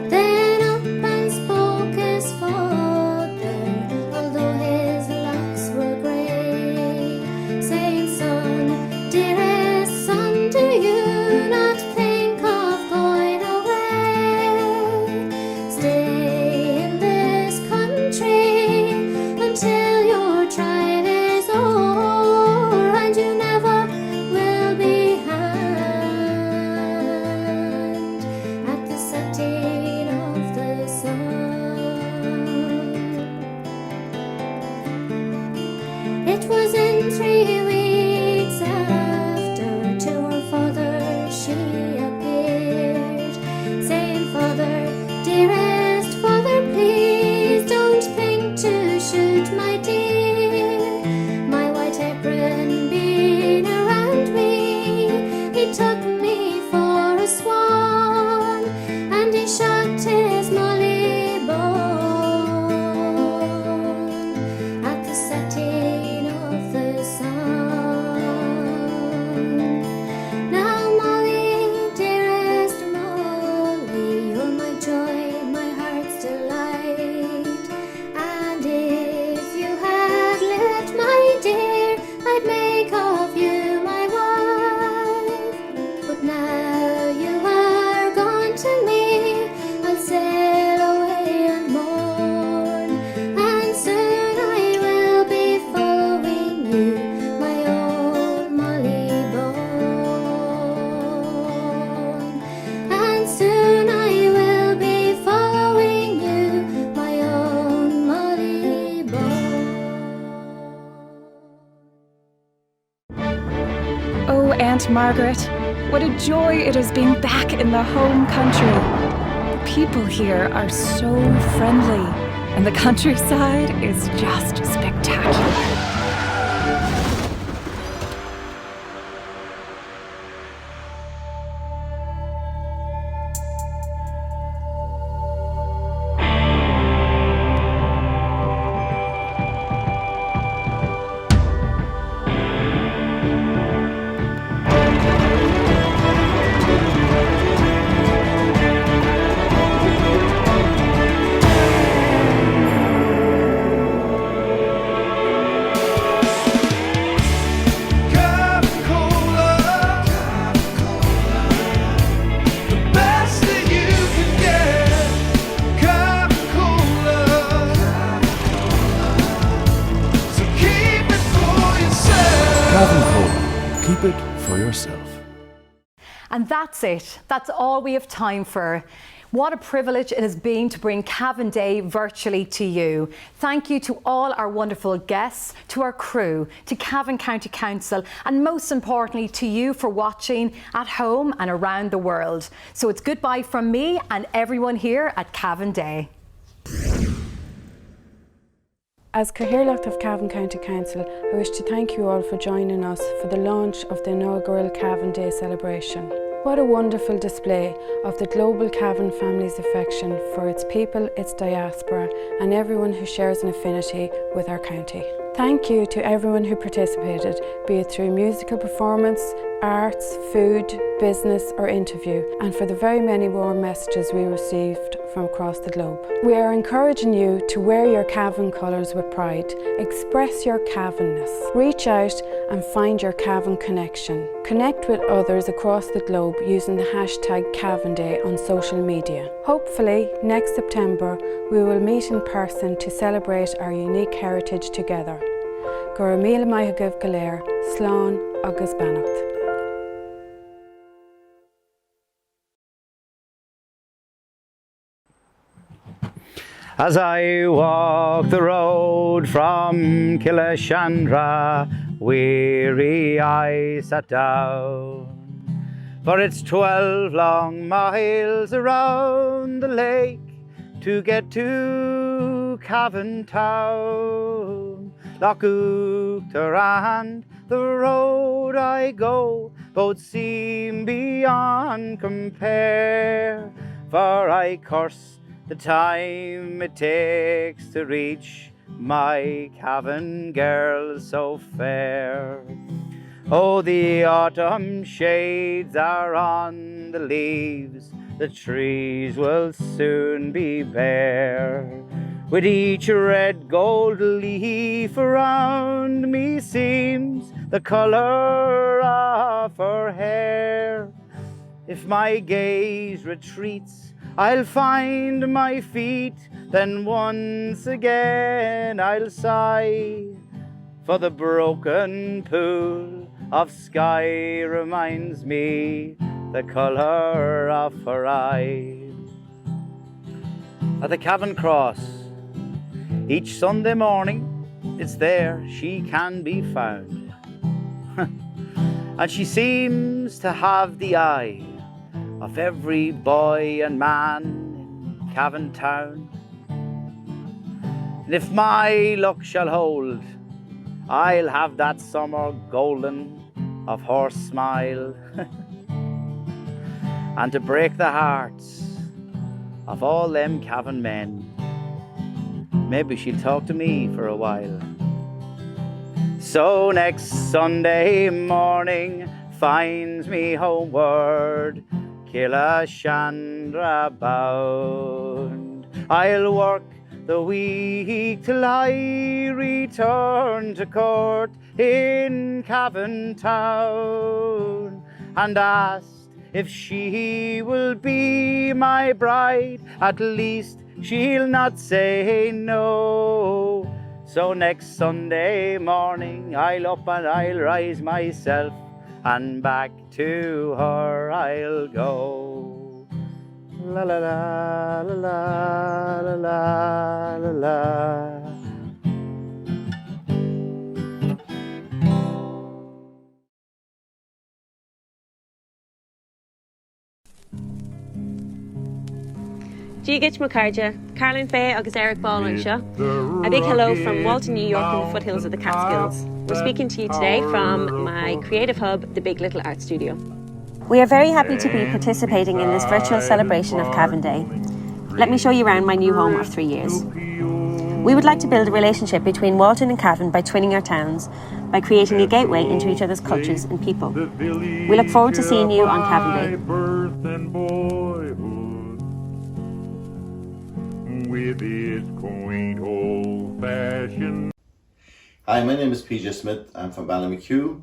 Then up and spoke his father, although his locks were grey, saying, "Son, dearest son, do you not think of going away? Stay in this country until your trial is o'er, and you never will be hanged at the setting of the sun." It was in 3 weeks after to her father she appeared, saying, "Father, dearest father, please don't think to shoot my dear. My white apron being around me, he took me for a swan, and he shot his Molly Bon at the setting of the sun." Now Molly, dearest Molly, you're my joy, my heart's delight, and if you had lived, my dear, I'd make of you my wife. But now you are gone to me, I'll sail away and mourn, and soon I will be following you, my own Molly Bon, and soon I will be following you, my own Molly Bon. Oh, Aunt Margaret, what a joy it is being back in the home country. The people here are so friendly, and the countryside is just spectacular. good for yourself. And that's it. That's all we have time for. What a privilege it has been to bring Cavan Day virtually to you. Thank you to all our wonderful guests, to our crew, to Cavan County Council, and most importantly to you for watching at home and around the world. So it's goodbye from me and everyone here at Cavan Day. As Cathaoirleach of Cavan County Council, I wish to thank you all for joining us for the launch of the inaugural Cavan Day celebration. What a wonderful display of the global Cavan family's affection for its people, its diaspora, and everyone who shares an affinity with our county. Thank you to everyone who participated, be it through musical performance, arts, food, business or interview, and for the very many warm messages we received from across the globe. We are encouraging you to wear your Cavan colours with pride, express your Cavanness, reach out and find your Cavan connection. Connect with others across the globe using the hashtag Cavan Day on social media. Hopefully, next September, we will meet in person to celebrate our unique heritage together. Gur míle maith agaibh go léir, slán agus beannacht. As I walk the road from Killashandra, weary I sat down. For it's 12 long miles around the lake to get to Cavan town. Loch Uachtar and the road I go both seem beyond compare. For I curse the time it takes to reach my Cavan girl so fair. Oh, the autumn shades are on the leaves, the trees will soon be bare. With each red gold leaf around me seems the colour of her hair. If my gaze retreats, I'll find my feet, then once again I'll sigh. For the broken pool of sky reminds me the colour of her eye. At the Cavan Cross, each Sunday morning, it's there she can be found. And she seems to have the eye of every boy and man in Cavan town. And if my luck shall hold, I'll have that summer golden of her smile. And to break the hearts of all them Cavan men, maybe she'll talk to me for a while. So next Sunday morning finds me homeward, Killashandra bound. I'll work the week till I return to court in Cavan town, and asked if she will be my bride, at least she'll not say no. So next Sunday morning I'll up and I'll rise myself, and back to her I'll go. La la la la la la la la. Dígit Macarja, Caroline Fay agus Eric Baldwin Shaw. A big hello from Walton, New York in the foothills of the Catskills. We're speaking to you today from my creative hub, the Big Little Art Studio. We are very happy to be participating in this virtual celebration of Cavan Day. Let me show you around my new home of 3 years. We would like to build a relationship between Walton and Cavan by twinning our towns, by creating a gateway into each other's cultures and people. We look forward to seeing you on Cavan Day. With its quaint old-fashioned. Hi, my name is PJ Smith. I'm from Ballymacue.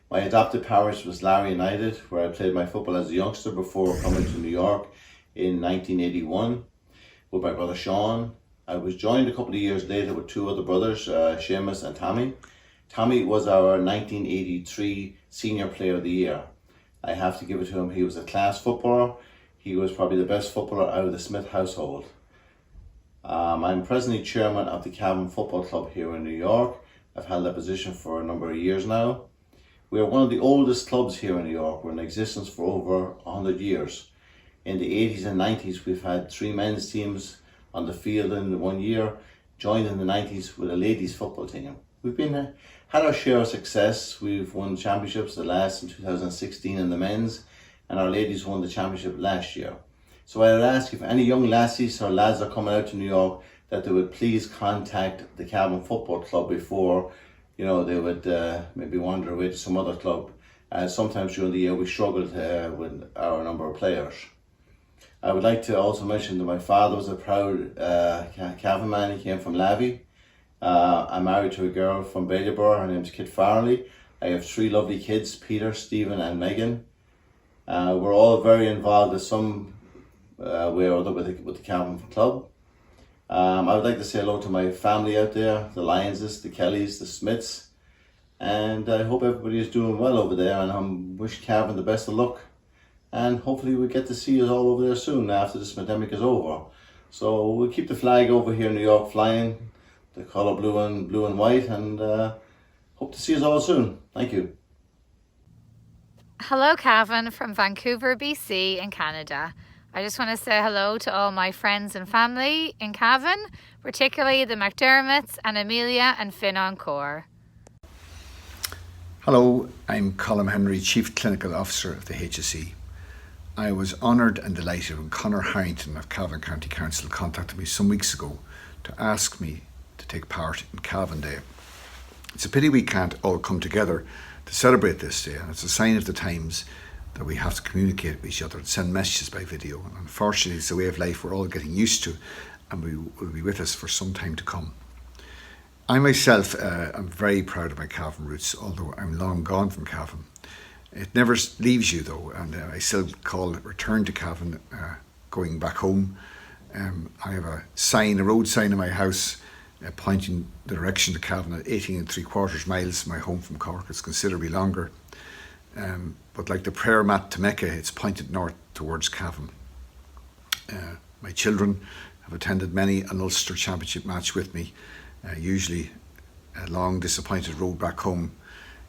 My adopted parish was Larry United, where I played my football as a youngster before coming to New York in 1981 with my brother Sean. I was joined a couple of years later with two other brothers, Seamus and Tommy. Tommy was our 1983 Senior Player of the Year. I have to give it to him. He was a class footballer. He was probably the best footballer out of the Smith household. I'm presently chairman of the Cavan Football Club here in New York. I've held that position for a number of years now. We are one of the oldest clubs here in New York. We're in existence for over 100 years. In the 80s and 90s, we've had 3 men's teams on the field in 1 year, joined in the 90s with a ladies football team. We've had our share of success. We've won championships, the last in 2016 in the men's, and our ladies won the championship last year. So I would ask if any young lassies or lads are coming out to New York that they would please contact the Cavan Football Club before, they would maybe wander away to some other club. Sometimes during the year we struggled with our number of players. I would like to also mention that my father was a proud Cavan man. He came from Lavey. I'm married to a girl from Ballybor. Her name's Kit Farley. I have 3 lovely kids, Peter, Stephen and Megan. We're all very involved in some way or other with the Cavan Club. I would like to say hello to my family out there, the Lionses, the Kellys, the Smiths, and I hope everybody is doing well over there, and I wish Cavan the best of luck, and hopefully we get to see us all over there soon after this pandemic is over. So we'll keep the flag over here in New York flying, the colour blue and white, and hope to see us all soon. Thank you. Hello, Cavan from Vancouver, BC in Canada. I just want to say hello to all my friends and family in Cavan, particularly the McDermotts and Amelia and Finn Encore. Hello, I'm Colm Henry, Chief Clinical Officer of the HSE. I was honoured and delighted when Conor Harrington of Cavan County Council contacted me some weeks ago to ask me to take part in Cavan Day. It's a pity we can't all come together to celebrate this day, and it's a sign of the times that we have to communicate with each other and send messages by video. And unfortunately, it's a way of life we're all getting used to, and we will be with us for some time to come. I myself am very proud of my Cavan roots, although I'm long gone from Cavan. It never leaves you though, and I still call it return to Cavan, going back home. I have a road sign in my house pointing the direction to Cavan at 18 3/4 miles, my home from Cork. It's considerably longer. But like the prayer mat to Mecca, it's pointed north towards Cavan. My children have attended many an Ulster Championship match with me, usually a long disappointed road back home.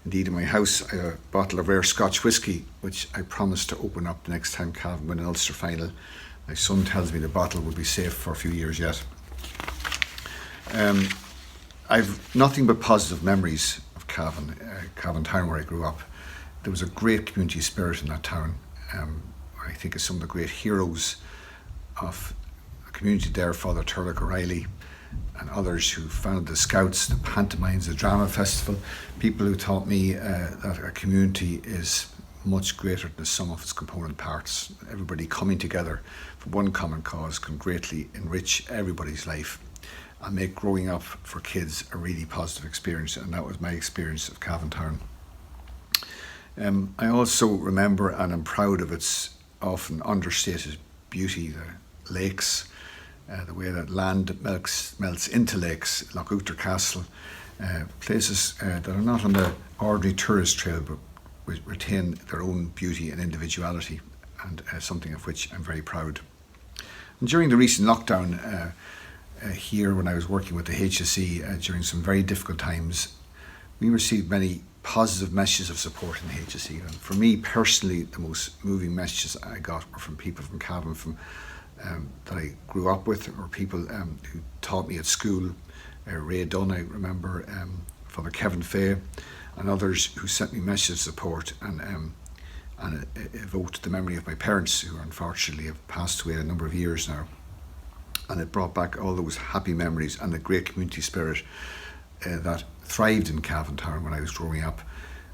Indeed, in my house, I have a bottle of rare Scotch whisky, which I promised to open up the next time Cavan win an Ulster final. My son tells me the bottle will be safe for a few years yet. I've nothing but positive memories of Cavan, Cavan town where I grew up. There was a great community spirit in that town. I think of some of the great heroes of the community there, Father Turlock O'Reilly and others who founded the Scouts, the pantomimes, the drama festival, people who taught me that a community is much greater than the sum of its component parts. Everybody coming together for one common cause can greatly enrich everybody's life and make growing up for kids a really positive experience, and that was my experience of Cavan town. I also remember and am proud of its often understated beauty, the lakes, the way that land melts into lakes, Loch Uchter Castle, places that are not on the ordinary tourist trail but retain their own beauty and individuality, and something of which I'm very proud. And during the recent lockdown here, when I was working with the HSE during some very difficult times, we received many positive messages of support in the HSE. And for me personally, the most moving messages I got were from people from Cavan that I grew up with, or people who taught me at school. Ray Dunn, I remember, Father Kevin Fay, and others who sent me messages of support, and it evoked the memory of my parents, who unfortunately have passed away a number of years now. And it brought back all those happy memories and the great community spirit that thrived in Cavan town when I was growing up,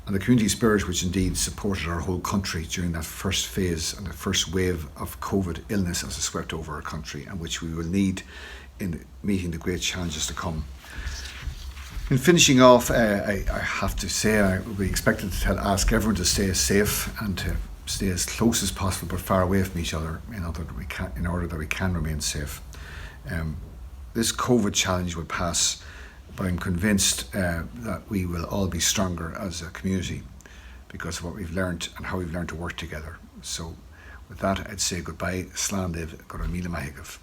and the community spirit which indeed supported our whole country during that first phase and the first wave of COVID illness as it swept over our country, and which we will need in meeting the great challenges to come. In finishing off, I have to say I will be expected to ask everyone to stay safe and to stay as close as possible but far away from each other in order that we can remain safe. This COVID challenge will pass but I'm convinced that we will all be stronger as a community because of what we've learned and how we've learned to work together. So with that, I'd say goodbye, slán libh, go raibh míle maithigh.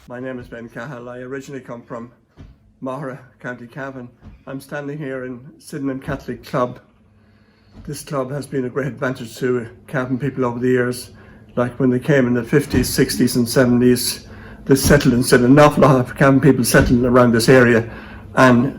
My name is Ben Cahill. I originally come from Mahra, County Cavan. I'm standing here in Sydenham Catholic Club. This club has been a great advantage to Cavan people over the years. Like when they came in the 50s, 60s and 70s, they settled and an awful lot of Cavan people settled around this area and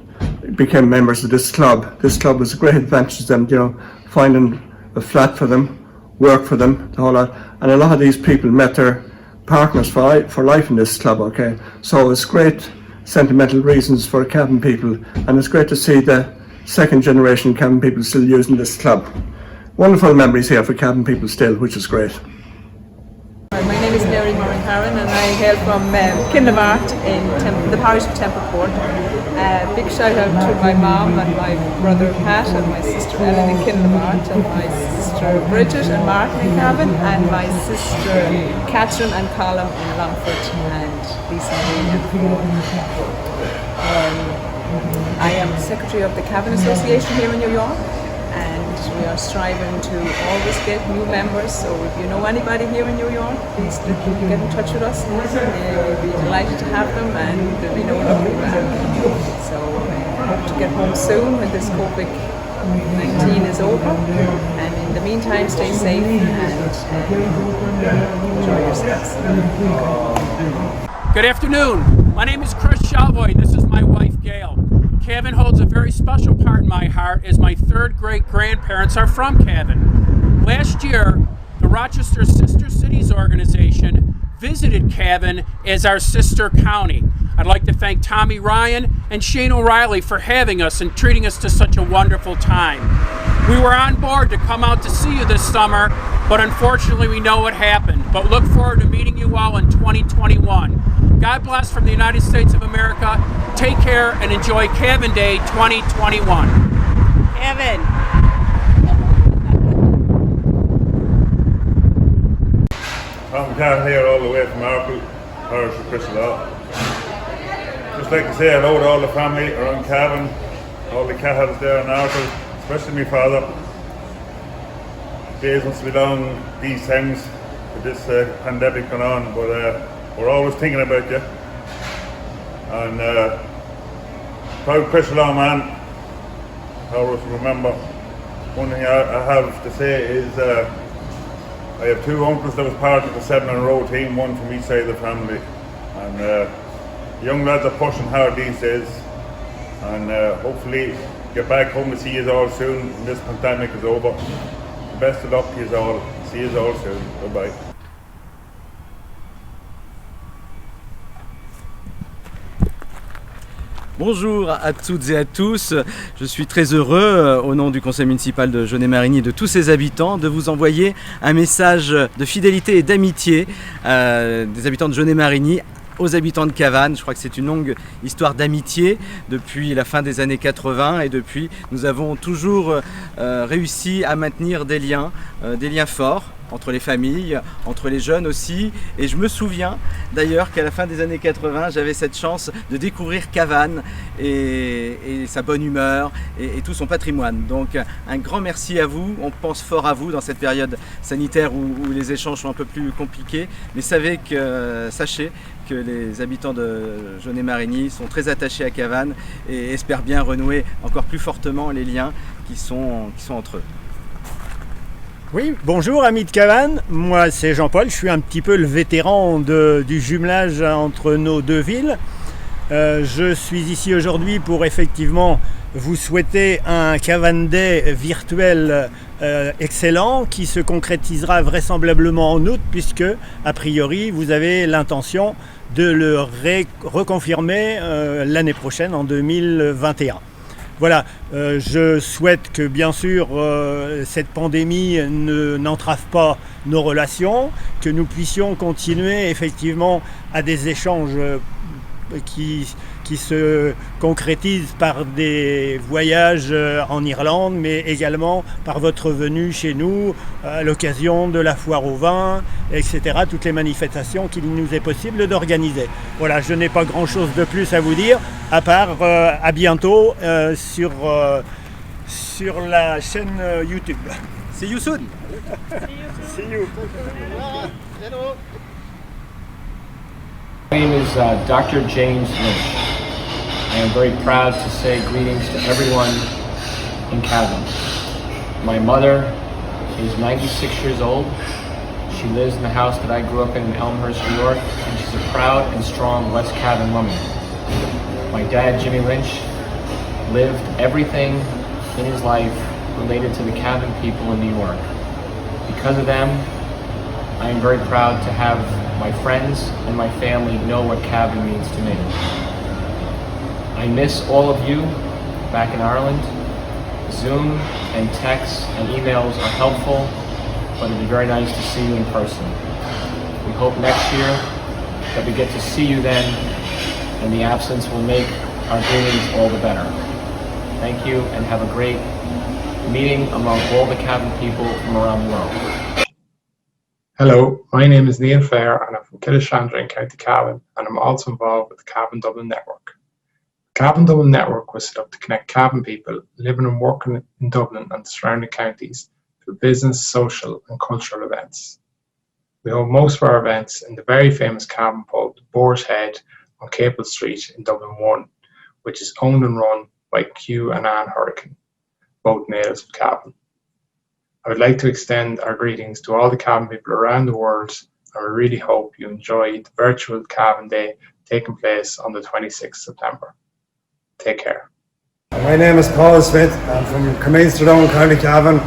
became members of this club. This club was a great advantage to them, you know, finding a flat for them, work for them, the whole lot. And a lot of these people met their partners for life in this club, okay? So it's great sentimental reasons for Cavan people, and it's great to see the second generation Cavan people still using this club. Wonderful memories here for Cavan people still, which is great. My name is Mary Moran-Harron and I hail from Kindermart in the parish of Templeport. Big shout out to my mum and my brother Pat and my sister Ellen in Kindermart and my sister Bridget and Martin in Cavan and my sister Catherine and Colin in Longford and Lisa I am the secretary of the Cavan Association here in New York. And we are striving to always get new members, so if you know anybody here in New York, please get in touch with us. We'll be delighted to have them and there'll be no looking back. So I hope to get home soon when this COVID-19 is over. And in the meantime, stay safe and enjoy yourselves. Good afternoon. My name is Chris Shalvoy. This is my wife, Gail. Cavan holds a very special part in my heart as my third great-grandparents are from Cavan. Last year, the Rochester Sister Cities organization visited Cavan as our sister county. I'd like to thank Tommy Ryan and Shane O'Reilly for having us and treating us to such a wonderful time. We were on board to come out to see you this summer, but unfortunately we know what happened. But look forward to meeting you all in 2021. God bless from the United States of America. Take care and enjoy Cavan Day 2021. Cavan. I'm Cavan here all the way from Arkle, parish of Crystal. Just like to say hello to all the family around Cavan, all the Cahills there in Arkle, especially my father. Days must be long these times with this pandemic going on, but we're always thinking about you. And proud Crystal man, I always remember. One thing I have to say is I have two uncles that was part of the 7-in-a-row team, one from each side of the family. And the young lads are pushing hard these days. And hopefully get back home to see you all soon when this pandemic is over. The best of luck to you all. See you all soon. Bye-bye. Bonjour à toutes et à tous, je suis très heureux au nom du conseil municipal de Jaunet-Marigny et de tous ses habitants de vous envoyer un message de fidélité et d'amitié des habitants de Jaunet-Marigny aux habitants de Cavan. Je crois que c'est une longue histoire d'amitié depuis la fin des années 80 et depuis nous avons toujours réussi à maintenir des liens forts entre les familles, entre les jeunes aussi. Et je me souviens d'ailleurs qu'à la fin des années 80, j'avais cette chance de découvrir Cavan et sa bonne humeur et tout son patrimoine. Donc un grand merci à vous, on pense fort à vous dans cette période sanitaire où les échanges sont un peu plus compliqués. Mais sachez que les habitants de Jaunet-Marigny sont très attachés à Cavan et espèrent bien renouer encore plus fortement les liens qui sont entre eux. Oui, bonjour amis de Cavan, moi c'est Jean-Paul, je suis un petit peu le vétéran du jumelage entre nos deux villes. Je suis ici aujourd'hui pour effectivement vous souhaiter un Cavan Day virtuel excellent qui se concrétisera vraisemblablement en août puisque a priori vous avez l'intention de le reconfirmer l'année prochaine en 2021. Voilà, je souhaite que bien sûr cette pandémie n'entrave pas nos relations, que nous puissions continuer effectivement à des échanges qui qui se concrétise par des voyages en Irlande, mais également par votre venue chez nous à l'occasion de la foire au vin, etc. Toutes les manifestations qu'il nous est possible d'organiser. Voilà, je n'ai pas grand-chose de plus à vous dire, à part à bientôt sur la chaîne YouTube. See you soon. See you. Hello. My name is Dr. James Lynch. I am very proud to say greetings to everyone in Cavan. My mother is 96 years old. She lives in the house that I grew up in Elmhurst, New York, and she's a proud and strong West Cavan woman. My dad, Jimmy Lynch, lived everything in his life related to the Cavan people in New York. Because of them, I am very proud to have my friends and my family know what Cavan means to me. I miss all of you back in Ireland. Zoom and texts and emails are helpful, but it'd be very nice to see you in person. We hope next year that we get to see you then, and the absence will make our greetings all the better. Thank you, and have a great meeting among all the Cavan people from around the world. Hello, my name is Neil Fair and I'm from Killishandra in County Cavan, and I'm also involved with the Cavan Dublin Network. The Cavan Dublin Network was set up to connect Cavan people living and working in Dublin and the surrounding counties through business, social and cultural events. We hold most of our events in the very famous Cavan pub, the Boar's Head on Capel Street in Dublin 1, which is owned and run by Q and Anne Hurricane, both natives of Cavan. I would like to extend our greetings to all the Cavan people around the world, and we really hope you enjoy the virtual Cavan Day taking place on the 26th September. Take care. My name is Paul Smith. I'm from Carmagesterdone, County Cavan,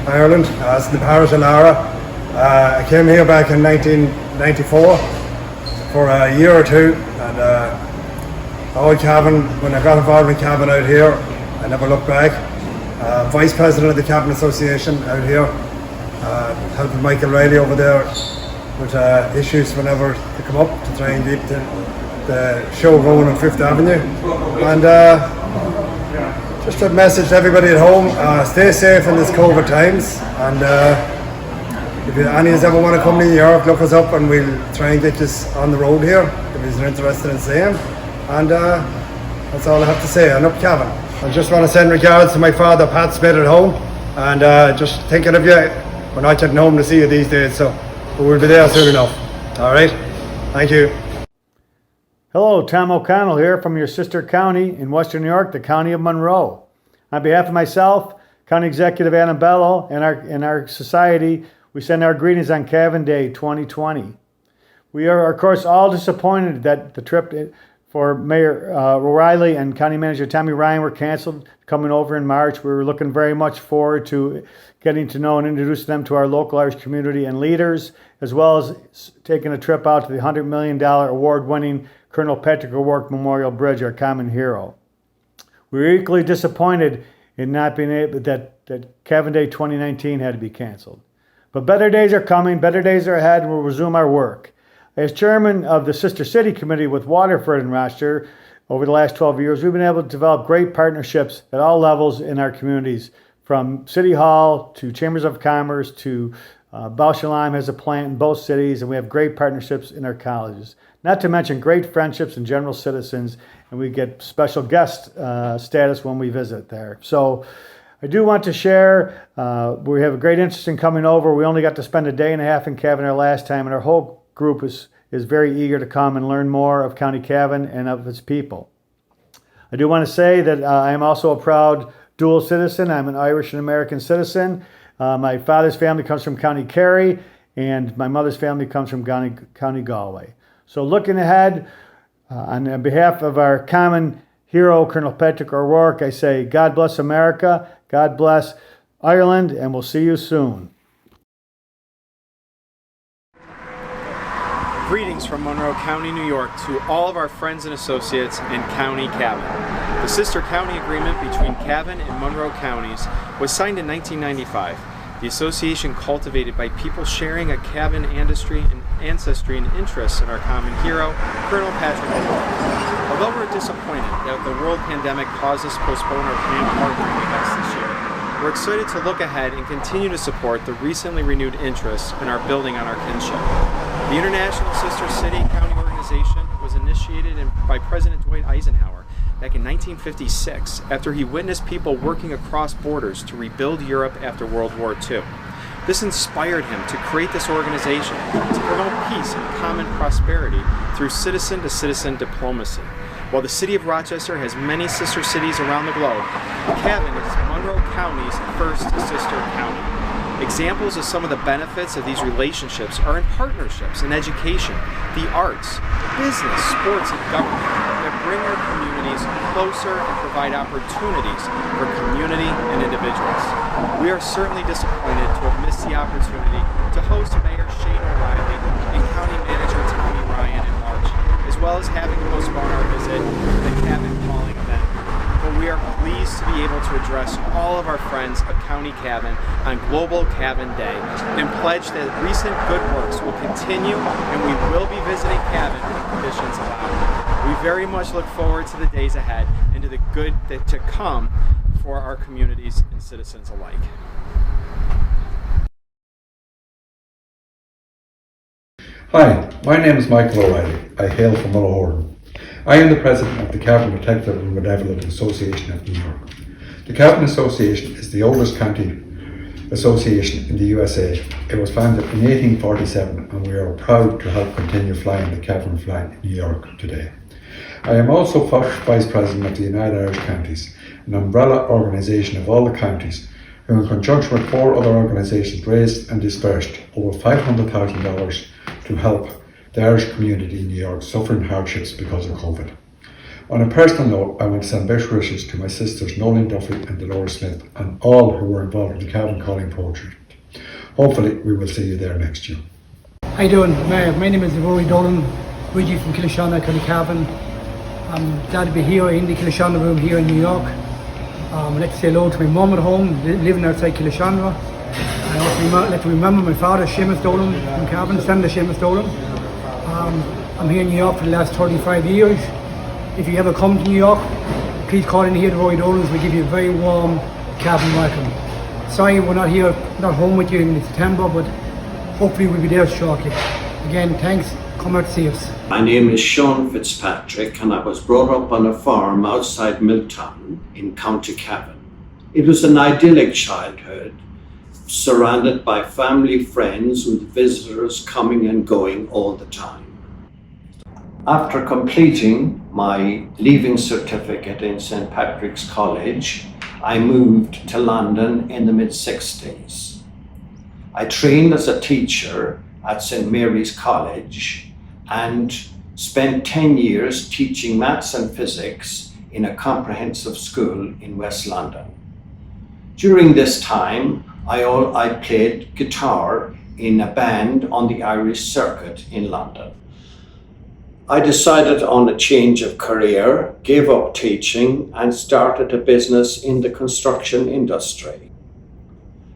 Ireland. It's in the parish of Lara. I came here back in 1994 for a year or two, and all Cavan, when I got involved in Cavan out here, I never looked back. Vice President of the Cavan Association out here, helping Michael Riley over there with issues whenever they come up to try and keep the show going on 5th Avenue. And just a message to everybody at home, stay safe in this COVID times, and if any of you ever want to come to New York, look us up and we'll try and get this on the road here if you're interested in seeing. And that's all I have to say. And up Cavan. I just want to send regards to my father, Pat Smith, at home, and just thinking of you. We're not getting home to see you these days, so we'll be there soon enough. All right, thank you. Hello, Tom O'Connell here from your sister county in Western New York, the County of Monroe. On behalf of myself, County Executive Adam Bello, and our society, we send our greetings on Cavan Day 2020. We are, of course, all disappointed that the trip for Mayor O'Reilly and County Manager Tommy Ryan were canceled coming over in March. We were looking very much forward to getting to know and introduce them to our local Irish community and leaders, as well as taking a trip out to the $100 million award-winning Colonel Patrick O'Rourke Memorial Bridge, our common hero. We were equally disappointed in not being able that Cavan Day 2019 had to be canceled. But better days are coming, better days are ahead, and we'll resume our work. As chairman of the Sister City Committee with Waterford and Rochester, over the last 12 years, we've been able to develop great partnerships at all levels in our communities, from City Hall to Chambers of Commerce to Bausch & Lomb has a plant in both cities, and we have great partnerships in our colleges. Not to mention great friendships and general citizens, and we get special guest status when we visit there. So I do want to share, we have a great interest in coming over. We only got to spend a day and a half in Cavan our last time, and our whole group is very eager to come and learn more of County Cavan and of its people. I do want to say that I am also a proud dual citizen. I'm an Irish and American citizen. My father's family comes from County Kerry, and my mother's family comes from County Galway. So looking ahead, on behalf of our common hero, Colonel Patrick O'Rourke, I say, God bless America, God bless Ireland, and we'll see you soon. Greetings from Monroe County, New York, to all of our friends and associates in County Cavan. The sister county agreement between Cavan and Monroe counties was signed in 1995. The association cultivated by people sharing a Cavan ancestry and ancestry and interests in our common hero, Colonel Patrick Moore. Although we're disappointed that the world pandemic caused us to postpone our planned partnering events this year, we're excited to look ahead and continue to support the recently renewed interest in our building on our kinship. The International Sister City County Organization was initiated by President Dwight Eisenhower back in 1956 after he witnessed people working across borders to rebuild Europe after World War II. This inspired him to create this organization to promote peace and common prosperity through citizen-to-citizen diplomacy. While the city of Rochester has many sister cities around the globe, Cavan is Monroe County's first sister county. Examples of some of the benefits of these relationships are in partnerships in education, the arts, business, sports, and government that bring our communities closer and provide opportunities for community and individuals. We are certainly disappointed to have missed the opportunity to host Mayor Shane O'Reilly and County Manager Tommy Ryan in March, as well as having to postpone our visit to the Cavan Calling event. But we are pleased to be able to address all of our friends of County Cavan on Global Cavan Day and pledge that recent good works will continue and we will be visiting Cavan when conditions allow. We very much look forward to the days ahead and to the good to come for our communities and citizens alike. Hi, my name is Michael O'Reilly. I hail from Mullahoran. I am the president of the Cavan Protective and Benevolent Association of New York. The Cavan Association is the oldest county association in the USA. It was founded in 1847 and we are proud to help continue flying the Cavan flag in New York today. I am also first Vice President of the United Irish Counties, an umbrella organisation of all the counties, who in conjunction with 4 other organisations raised and dispersed over $500,000 to help the Irish community in New York suffering hardships because of COVID. On a personal note, I want to send best wishes to my sisters Nolan Duffy and Dolores Smith and all who were involved in the Cavan Calling project. Hopefully we will see you there next year. How you doing? My name is Rory Dolan, originally from Killashonna, County Cavan. I'm glad to be here in the Killashonna room here in New York. I'd like to say hello to my mum at home, living outside Killashonna. I also like to remember my father, Seamus Dolan from Cavan, Senator Seamus Dolan. I'm here in New York for the last 35 years. If you ever come to New York, please call in here to Roy Dolan's. We give you a very warm Cavan welcome. Sorry we're not home with you in September, but hopefully we'll be there shortly. Again, thanks. Come out to see us. My name is Sean Fitzpatrick and I was brought up on a farm outside Milltown in County Cavan. It was an idyllic childhood, surrounded by family, friends, with visitors coming and going all the time. After completing my leaving certificate in St. Patrick's College, I moved to London in the mid-60s. I trained as a teacher at St. Mary's College and spent 10 years teaching maths and physics in a comprehensive school in West London. During this time, I played guitar in a band on the Irish circuit in London. I decided on a change of career, gave up teaching, and started a business in the construction industry.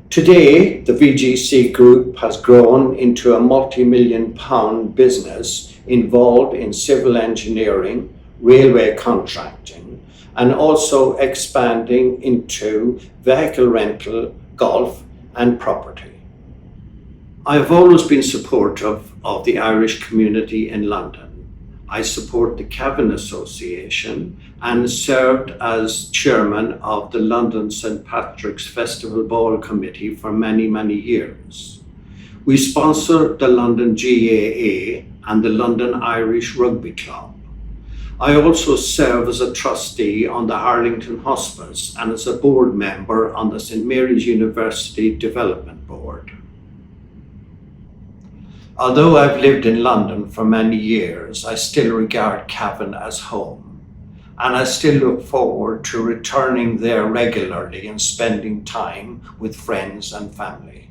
Today, the VGC Group has grown into a multi-million-pound business involved in civil engineering, railway contracting, and also expanding into vehicle rental, golf, and property. I've always been supportive of the Irish community in London. I support the Cavan Association and served as chairman of the London St. Patrick's Festival Ball Committee for many, many years. We sponsor the London GAA and the London Irish Rugby Club. I also serve as a trustee on the Harlington Hospice and as a board member on the St. Mary's University Development Board. Although I've lived in London for many years, I still regard Cavan as home, and I still look forward to returning there regularly and spending time with friends and family.